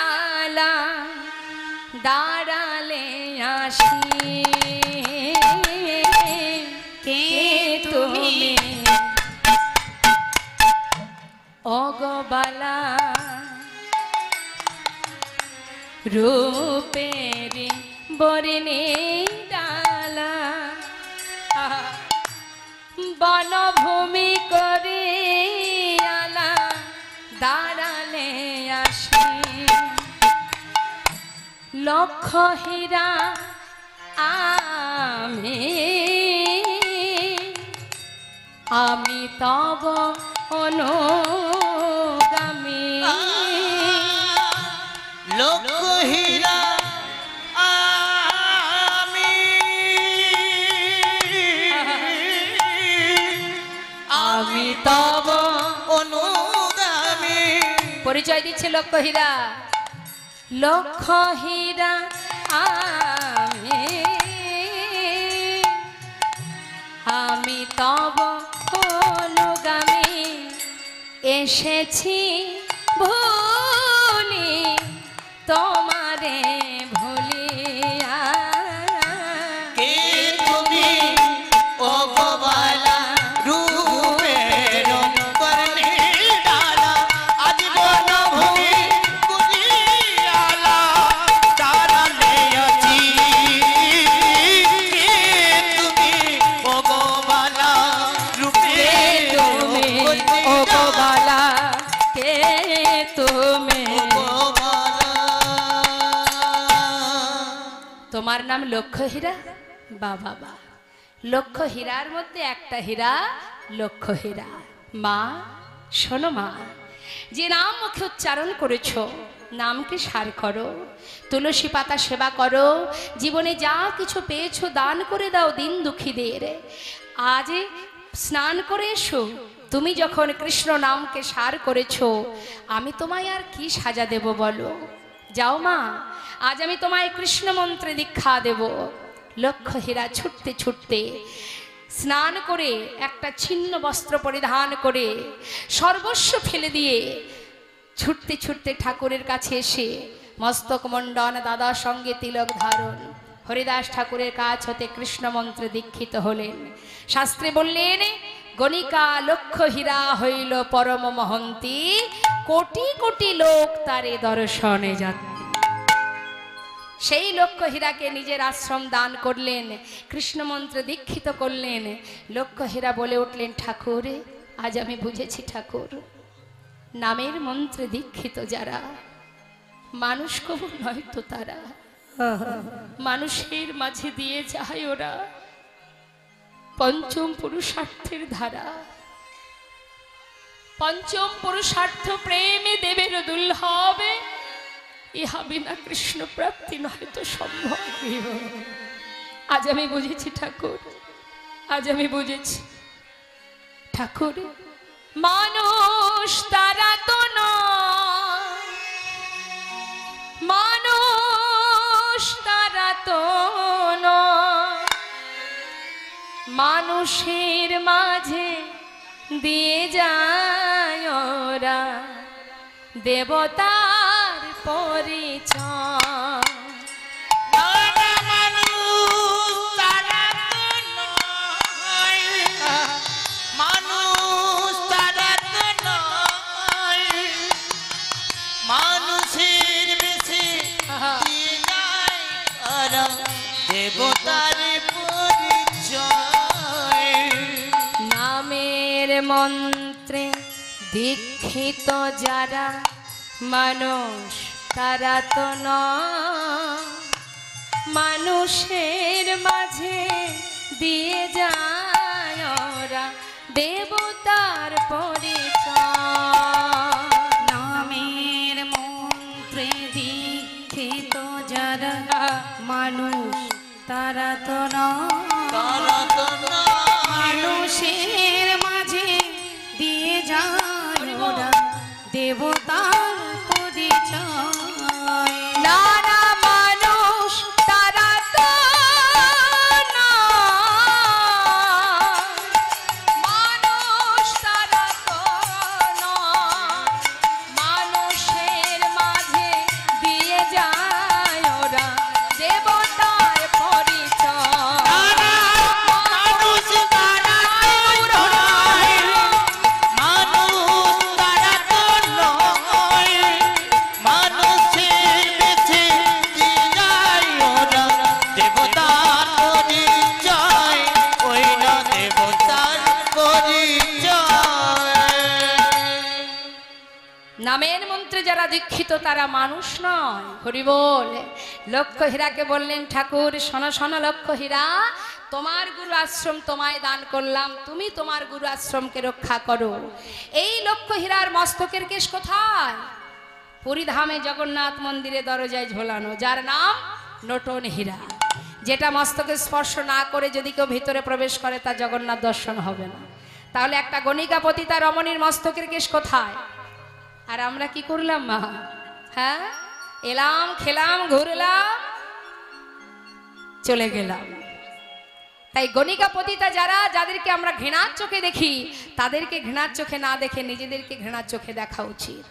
আলা দাঁড়ালে আসি কে তুমি অগবালা রূপের বরণে ডালা বনভূমি করে আলা দাঁড়ালে আসি লক্ষ হীরা আমি তব অনুগামী লক্ষ হীরা আমি তব অনুগামী। পরিচয় দিচ্ছে লক্ষ হীরা। লক্ষ হীরা আমি তব অনুগামী এসেছি ভুলি তোমারে ভুলিয়া কে তুমি অগবালা রূপের বরণে ডালা আদি বনভূমি কুজিয়ালা দাঁড়ালে আছি। কে তুমি অগবালা রূপের তুমি অগবালা কে তুমি তোমার নাম লক্ষ্য হীরা বাবা বা লক্ষ্য হীরার মধ্যে একটা হীরা লক্ষ্য হীরা। মা শোনো মা, যে নাম মুখে উচ্চারণ করেছো নামকে সার করো, তুলসী পাতা সেবা করো, জীবনে যা কিছু পেয়েছো দান করে দাও দিন দুঃখীদের। আজ স্নান করে এসো, তুমি যখন কৃষ্ণ নামকে সার করেছো আমি তোমায় আর কি সাজা দেব বলো। যাও মা, আজ আমি তোমায় কৃষ্ণ মন্ত্রে দীক্ষা দেব। লক্ষ্য হীরা ছুটতে ছুটতে স্নান করে একটা ছিন্ন বস্ত্র পরিধান করে সর্বস্ব ফেলে দিয়ে ছুটতে ছুটতে ঠাকুরের কাছে এসে মস্তক মণ্ডন, দাদার সঙ্গে তিলক ধারণ, হরিদাস ঠাকুরের কাছ হতে কৃষ্ণ মন্ত্রে দীক্ষিত হলেন। শাস্ত্রে বললেন গণিকা লক্ষ্য হীরা হইল পরম মহন্তি, কোটি কোটি লোক তারে দর্শনে যাচ্ছে। সেই লক্ষ্য হীরাকে নিজের আশ্রম দান করলেন, কৃষ্ণ মন্ত্রে দীক্ষিত করলেন। লক্ষ্য হীরা বলে উঠলেন ঠাকুর আজ আমি বুঝেছি ঠাকুর, নামের মন্ত্রে দীক্ষিত যারা মানুষ কবু নয় তো তারা, মানুষের মাঝে দিয়ে যায় ওরা পঞ্চম পুরুষার্থের ধারা। পঞ্চম পুরুষার্থ প্রেমে দেবের দুর্লভ, ইহা বিনা কৃষ্ণ প্রাপ্তি নয় তো সম্ভব। আজ আমি বুঝেছি ঠাকুর, আজ আমি বুঝেছি ঠাকুর, মানুষ তারা তো নয়, মানুষ তারা তো নয়, মানুষের মাঝে দিয়ে যায় ওরা দেবতার পরিচয়। মানুষের বেশি দেবতার পরিচয়। নামের মন্ত্রে দীক্ষিত যারা মানুষ তারা তো নয়, মানুষের মাঝে দিয়ে যায় ওরা দেবতার পরিচয়। নামের মন্ত্রে দীক্ষিত যারা মানুষ তারা তো মানুষের মাঝে দিয়ে যায় ওরা দেবতার পরিচয়। নানা মানুষ তারা তো নয়, মানুষ তারা তো নামের মন্ত্রে যারা দীক্ষিত তারা মানুষ নয়। হরি বল। লক্ষ্য হীরাকে বললেন, ঠাকুর শোনো শোনো লক্ষ্য হীরা, তোমার গুরু আশ্রম তোমায় দান করলাম, তুমি তোমার গুরু আশ্রমকে রক্ষা করো। এই লক্ষ্য হীরার মস্তকের কেশ কোথায়? পুরীধামে জগন্নাথ মন্দিরে দরজায় ঝোলানো, যার নাম নটন হীরা, যেটা মস্তকে স্পর্শ না করে যদি কেউ ভিতরে প্রবেশ করে তার জগন্নাথ দর্শন হবে না। তাহলে একটা গণিকাপতি তার রমণীর মস্তকের কেশ কোথায়? আর আমরা কি করলাম মা? হ্যাঁ, এলাম খেলাম ঘুরলাম চলে গেলাম। তাই গণিকা পতিতা যারা, যাদেরকে আমরা ঘৃণার চোখে দেখি, তাদেরকে ঘৃণার চোখে না দেখে নিজেদেরকে ঘৃণার চোখে দেখা উচিত।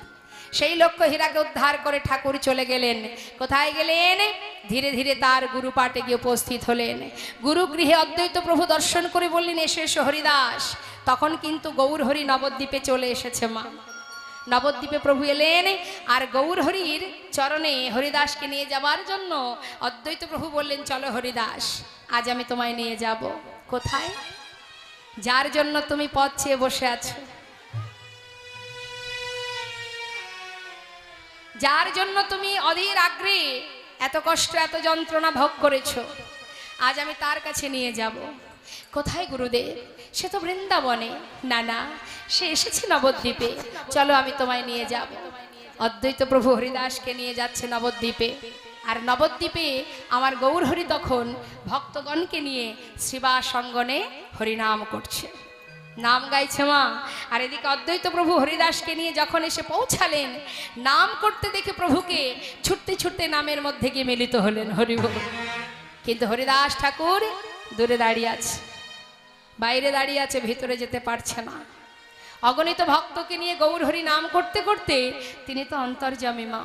সেই লক্ষ্য হীরাকে উদ্ধার করে ঠাকুর চলে গেলেন। কোথায় গেলেন? ধীরে ধীরে তার গুরু পাটে গিয়ে উপস্থিত হলেন। গুরু গৃহে অদ্বৈত প্রভু দর্শন করে বললেন, এসো এসো হরিদাস। তখন কিন্তু গৌর হরি নবদ্বীপে চলে এসেছে মা। নবদ্বীপে প্রভু এলেন, আর গৌর হরির চরণে হরিদাসকে নিয়ে যাবার জন্য অদ্বৈত প্রভু বললেন, চলো হরিদাস, আজ আমি তোমায় নিয়ে যাব। কোথায়? যার জন্য তুমি পথ চেয়ে বসে আছো, যার জন্য তুমি অধীর আগ্রহে এত কষ্ট এত যন্ত্রণা ভোগ করেছো, আজ আমি তার কাছে নিয়ে যাব। কোথায় গুরুদেব? সে তো বৃন্দাবনে। না না, সে এসেছে নবদ্বীপে, চলো আমি তোমায় নিয়ে যাব। অদ্বৈত প্রভু হরিদাসকে নিয়ে যাচ্ছে নবদ্বীপে। আর নবদ্বীপে আমার গৌর হরি তখন ভক্তগণকে নিয়ে শ্রীবাস অঙ্গনে হরিনাম করছে, নাম গাইছে মা। আর এদিকে অদ্বৈত প্রভু হরিদাসকে নিয়ে যখন এসে পৌঁছালেন, নাম করতে দেখে প্রভুকে ছুটতে ছুটতে নামের মধ্যে গিয়ে মিলিত হলেন। হরি বল। কিন্তু হরিদাস ঠাকুর দূরে দাঁড়িয়ে আছে, বাইরে দাঁড়িয়ে আছে, ভিতরে যেতে পারছে না। অগণিত ভক্তকে নিয়ে গৌর হরি নাম করতে করতে তিনি তো অন্তর্যামী মা,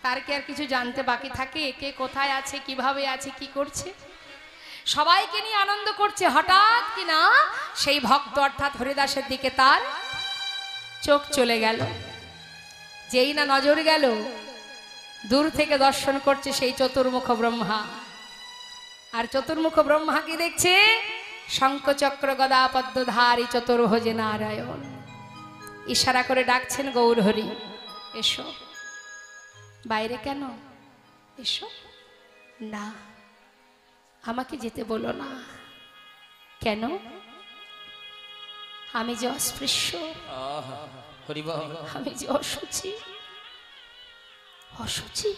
তার কি আর কিছু জানতে বাকি থাকে? কে কোথায় আছে, কিভাবে আছে, কি করছে, সবাইকে নিয়ে আনন্দ করছে। হঠাৎ কিনা সেই ভক্ত অর্থাৎ হরিদাসের দিকে তার চোখ চলে গেল। যেই না নজর গেল, দূর থেকে দর্শন করছে সেই চতুর্মুখ ব্রহ্মা। আর চতুর্মুখ ব্রহ্মা কি দেখছে? শঙ্খচক্র গদা পদ্মধারী চতুর্ভুজে নারায়ণ। ইশারা করে ডাকছেন গৌর হরি, এসো। বাইরে কেন? এসো না, আমাকে যেতে বলো না। কেন? আমি যে অস্পৃশ্য, আমি যে অসুচি। অসুচি?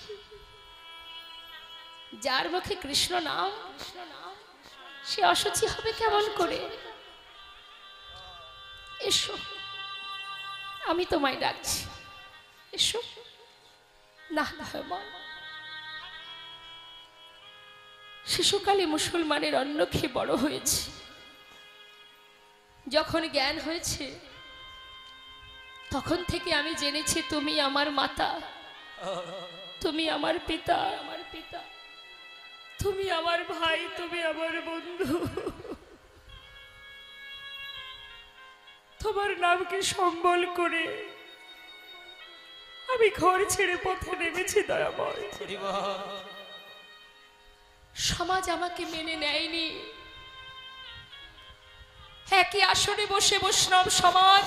যার মুখে কৃষ্ণ নাম, সে অসুচি হবে কেমন করে? এসো, আমি তোমায় ডাকছি, এসো না। শিশুকালে মুসলমানের অন্ন খেয়ে বড় হয়েছে। যখন জ্ঞান হয়েছে তখন থেকে আমি জেনেছি তুমি আমার মাতা, তুমি আমার পিতা, তুমি আমার ভাই, তুমি আমার বন্ধু। তোমার নামকে সম্বল করে আমি ঘর ছেড়ে পথে নেমেছি দয়াময়। সমাজ আমাকে মেনে নেয়নি। একই আসনে বসে বৈষ্ণব সমাজ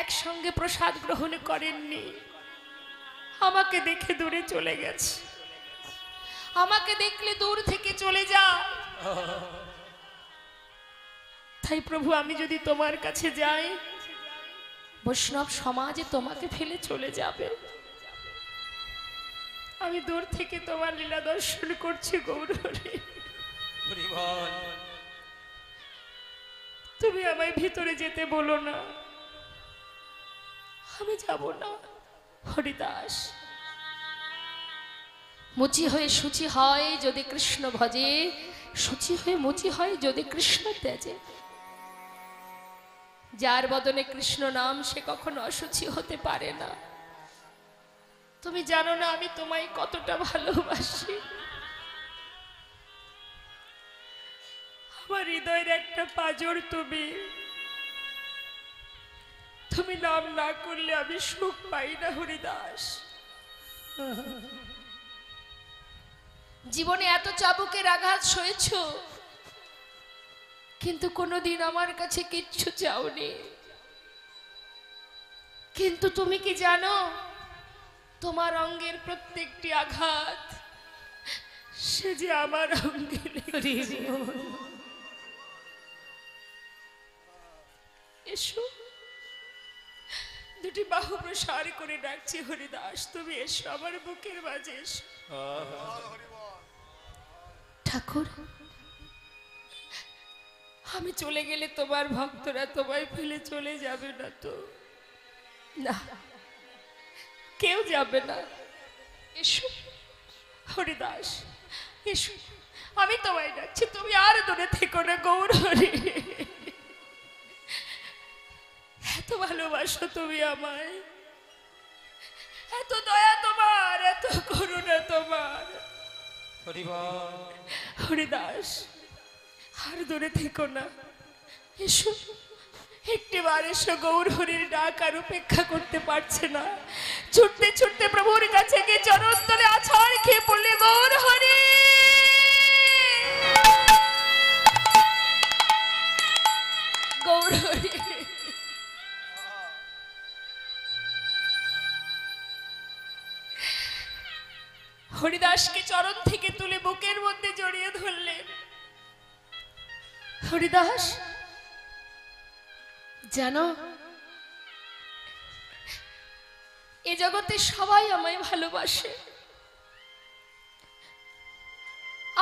একসঙ্গে প্রসাদ গ্রহণ করেননি। আমাকে দেখে দূরে চলে গেছে, আমাকে দেখলে দূর থেকে চলে যায়। তাই প্রভু, আমি যদি তোমার কাছে যাই, বৈষ্ণব সমাজে তোমাকে ফেলে চলে যাবে। আমি দূর থেকে তোমার লীলা দর্শন করছি গৌর হরি। তুমি আমায় ভিতরে যেতে বলো না, আমি যাব না। হরিদাস মুচি হয়ে সূচি হয় যদি কৃষ্ণ ভজে, সূচি হয়ে মুচি হয় যদি কৃষ্ণ ত্যাজে। যার বদনে কৃষ্ণ নাম, সে কখনো অসুচি হতে পারে না। তুমি জানো না আমি তোমায় কতটা ভালোবাসি। আমার হৃদয়ের একটা পাঁজর তুমি। তুমি নাম না করলে আমি সুখ পাই না হরিদাস। জীবনে এত চাবুকের আঘাত সয়েছ, কিন্তু কোনোদিন আমার কাছে কিচ্ছু চাওনি। কিন্তু তুমি কি জানো, তোমার অঙ্গের প্রত্যেকটি আঘাত সে যে আমার অঙ্গে লেগেছে। এসো, দুটি বাহু প্রসার করে ডাকছি, হরিদাস তুমি এসো আমার বুকের মাঝে এসো। ঠাকুর, আমি চলে গেলে তোমার ভক্তরা তোমায় ফেলে চলে যাবে না তো? না, কেউ যাবে না। এসো হরিদাস, এসো, আমি তোমায় ডাকছি, তুমি আর দূরে থেকো না গৌর হরি। এত ভালোবাসো তুমি আমায়, এত দয়া তোমার, এত করুণা তোমার। হরিদাস, আর দূরে থেকো না, এসো, একটিবার এসো। গৌর হরির ডাক আর উপেক্ষা করতে পারছে না, ছুটতে ছুটতে প্রভুর কাছে গিয়ে চরণ তলে আছাড় খেয়ে পড়লে, গৌর হরি, গৌর হরি। হরিদাসকে চরণ থেকে তুলে বুকের মধ্যে জড়িয়ে ধরলেন। হরিদাস, জানো এ জগতে সবাই আমায় ভালোবাসে,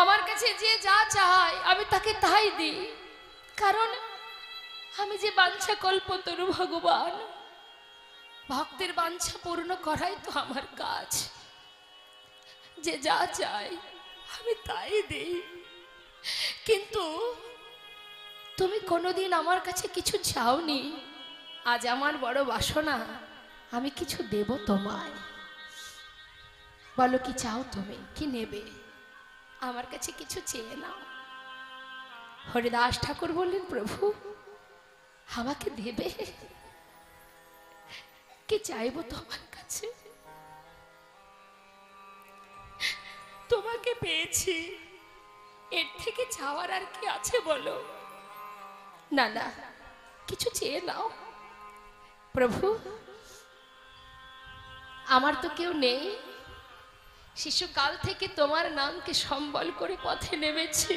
আমার কাছে যে যা চায় আমি তাকে তাই দিই, কারণ আমি যে বাঞ্ছা কল্পতরু ভগবান, ভক্তের বাঞ্ছা পূর্ণ করাই তো আমার কাজ। যে যা চাই আমি তাই দিই, কিন্তু তুমি কোনোদিন আমার কাছে কিছু চাওনি। আজ আমার বড় বাসনা, আমি কিছু দেব তোমায়। বলো কি চাও তুমি, কি নেবে? আমার কাছে কিছু চেয়ে নাও। হরিদাস ঠাকুর বললেন, প্রভু আমাকে দেবে? কি চাইবো তোমার কাছে? তোমাকে পেয়েছি, এর থেকে চাওয়ার আর কি আছে বলো? না না, কিছু চেয়ে নাও। প্রভু আমার তো কেউ নেই, শিশুকাল থেকে তোমার নামকে সম্বল করে পথে নেমেছে,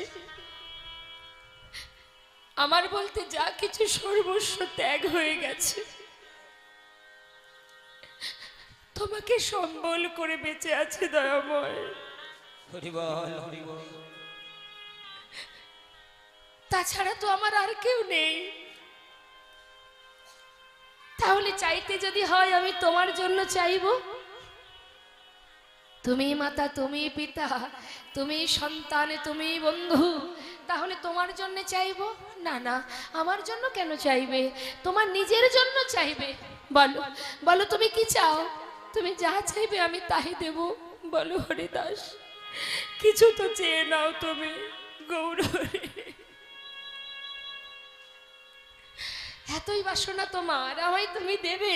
আমার বলতে যা কিছু সর্বস্ব ত্যাগ হয়ে গেছে, তোমাকে সম্বল করে বেঁচে আছে দয়াময়। তাছাড়া তো আমার আর কেউ নেই। তাহলে চাইতে যদি হয় আমি তোমার জন্য চাইব। তুমি মাতা, তুমি পিতা, তুমি সন্তান, তুমি বন্ধু, তাহলে তোমার জন্য চাইব? না না, আমার জন্য কেন চাইবে? তোমার নিজের জন্য চাইবে। বলো বলো তুমি কি চাও? তুমি যা চাইবে আমি তাই দেব। বলো হরিদাস, কিছু তো চেয়ে নাও তুমি। গৌর হরি, এতই বাসনা তোমার, আমায় তুমি দেবে,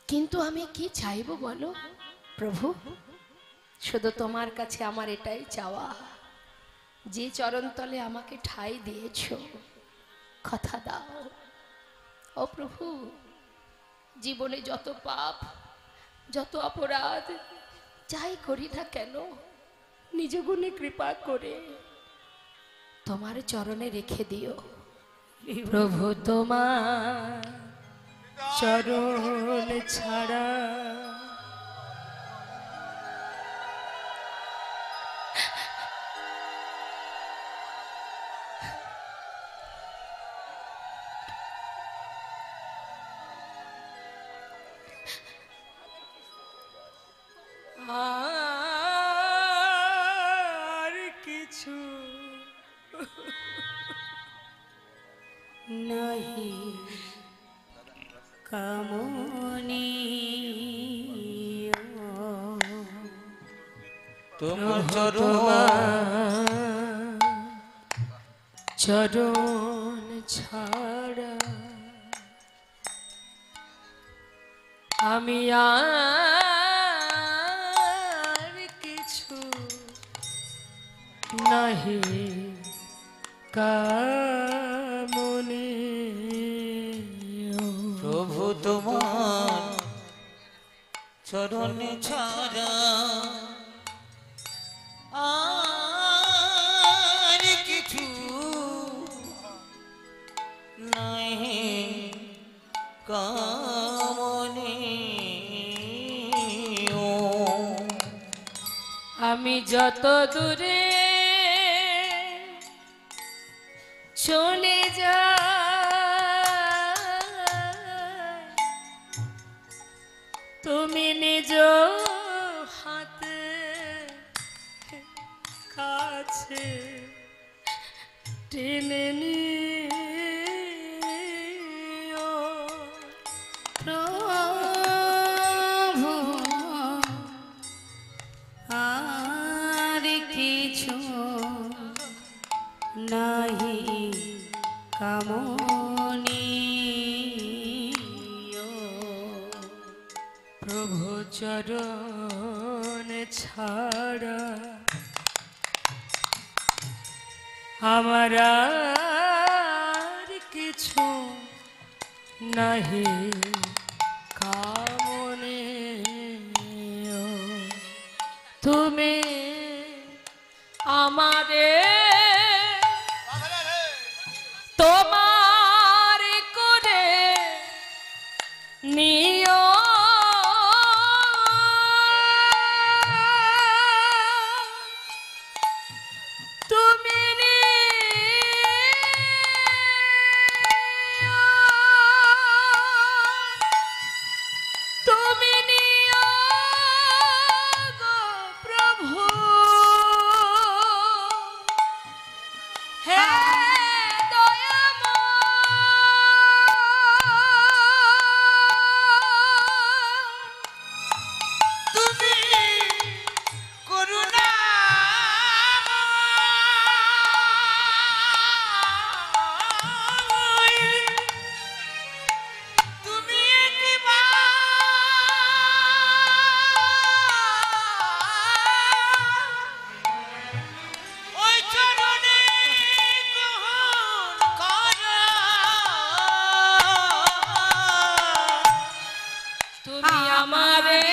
কিন্তু আমি কি চাইবো বলো? প্রভু শুধু তোমার কাছে আমার এটাই চাওয়া, যে চরণতলে আমাকে ঠাঁই দিয়েছ, কথা দাও ও প্রভু, জীবনে যত পাপ, যত অপরাধ যাই করি না কেন, নিজ গুণে কৃপা করে তোমার চরণে রেখে দিও। প্রভু তোমার চরণ ছাড়া আর কিছু নাহি কামনি তোমার চরণ ছাড়া আমি আর কিছু নাহি কামনি। তোমার চরণ ছাড়া আর কিছু নাই কামনে আমি যত দূরে চলে যাই তুমি নিজ হাতে কাছে টেনে নিও প্রভু আর কিছু নাহি কামনি প্রভু চরণ ছাড়া আমার আর কিছু নাহি কামনে তুমি আমারে তোমার করে নিও তুমি তুমি নিও গো প্রভু হে তুমি করুণা তুমি ওই চরণে গ্রহণ করো তুমি আমারে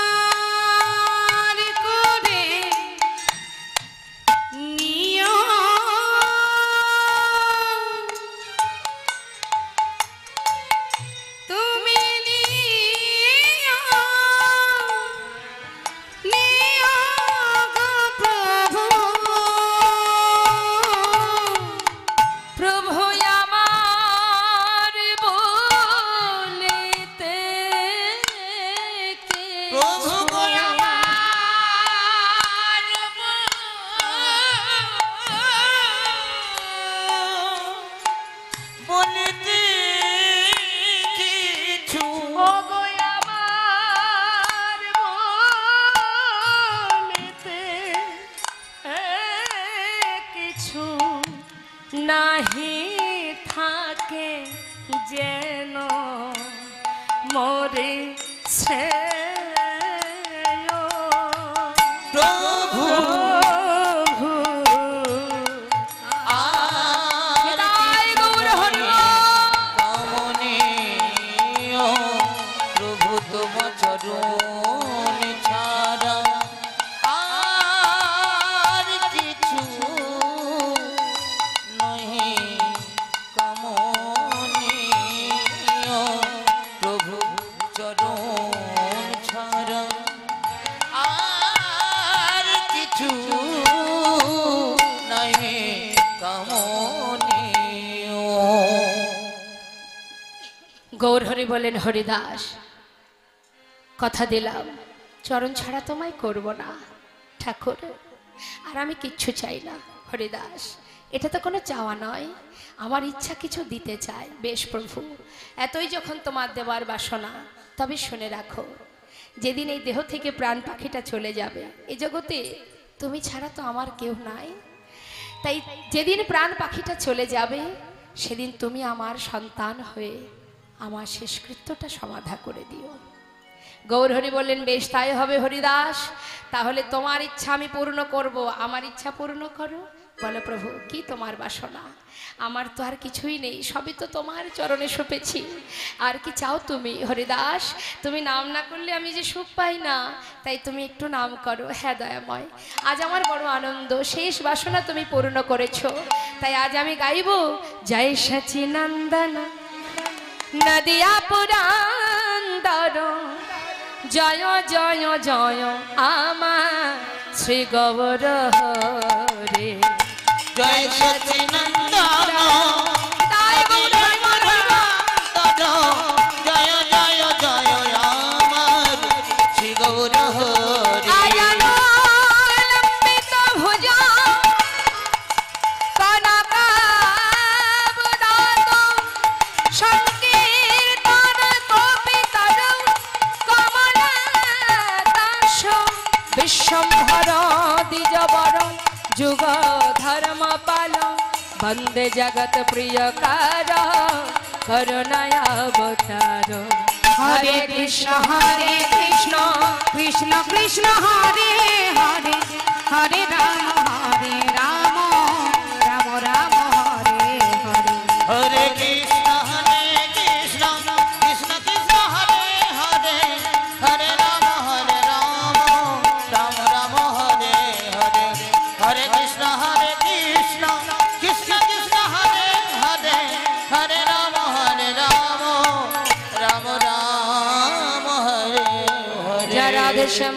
তোমার করে নিও তুমি নিও নিও গো প্রভু প্রভু আমার বলিতে প্রভু গো বলিতে কিছু ওগো আমার বলিতে কিছু নাহি থাকে যেন মরে শ্রেয় প্রভু প্রভু নিতাই গৌর হরি কামনে প্রভু তোমার চরণ ছাড়া আর কিছু নহে কামনে প্রভু চরণ ছাড়া আর কিছু নহে কামনে গৌর হরি বলেন হরিদাস কথা দিলাম চরণ ছাড়া তোমায় করব না ঠাকুর আর আমি কিচ্ছু চাই না হরিদাস এটা তো কোনো চাওয়া নয় আমার ইচ্ছা কিছু দিতে চাই বেশ প্রভু এতই যখন তোমার দেওয়ার বাসনা তবে শুনে রাখো যেদিন এই দেহ থেকে প্রাণ পাখিটা চলে যাবে এই জগতে তুমি ছাড়া তো আমার কেউ নাই তাই যেদিন প্রাণ পাখিটা চলে যাবে সেদিন তুমি আমার সন্তান হয়ে আমার শেষকৃত্যটা সমাধা করে দিও গৌরহরি বললেন, বেশ তাই হবে হরিদাস, তাহলে তোমার ইচ্ছা আমি পূর্ণ করব, আমার ইচ্ছা পূর্ণ করো। বলো প্রভু, কি তোমার বাসনা? আমার তো আর কিছুই নেই, সবই তো তোমার চরণে সঁপেছি, আর কি চাও তুমি? হরিদাস, তুমি নাম না করলে আমি যে সুখ পাই না, তাই তুমি একটু নাম করো। হ্যাঁ দয়াময়, আজ আমার বড় আনন্দ, শেষ বাসনা তুমি পূর্ণ করেছো, তাই আজ আমি গাইব জয় সচিনন্দন নদিয়া পুরান্দর, জয় জয় জয় আমার শ্রী গৌর হরে। জয় সচিনন্দন তাই গৌর জয় জয় জয় আমার শ্রী গৌর হরি। আয়ালম্বিত ভুজা কনকাবদাত সংকীর্তন কপিতর কমলাকাশ বিশ্বম্ভর দ্বিজবর যুগ ধর্ম পাল বন্দে জগৎ প্রিয়কার করুণাবতার। হরে কৃষ্ণ কৃষ্ণ কৃষ্ণ হরে হরে, হরে রাম রাম রাম হরে হরে। হরে কৃষ্ণ কৃষ্ণ কৃষ্ণ হরে হরে, হরে রাম রাম রাম হরে হরে। হরে কৃষ্ণ কৃষ্ণ কৃষ্ণ হরে হরে, হরে রাম রাম রাম হরে হরে। জয় রাধে শ্যাম।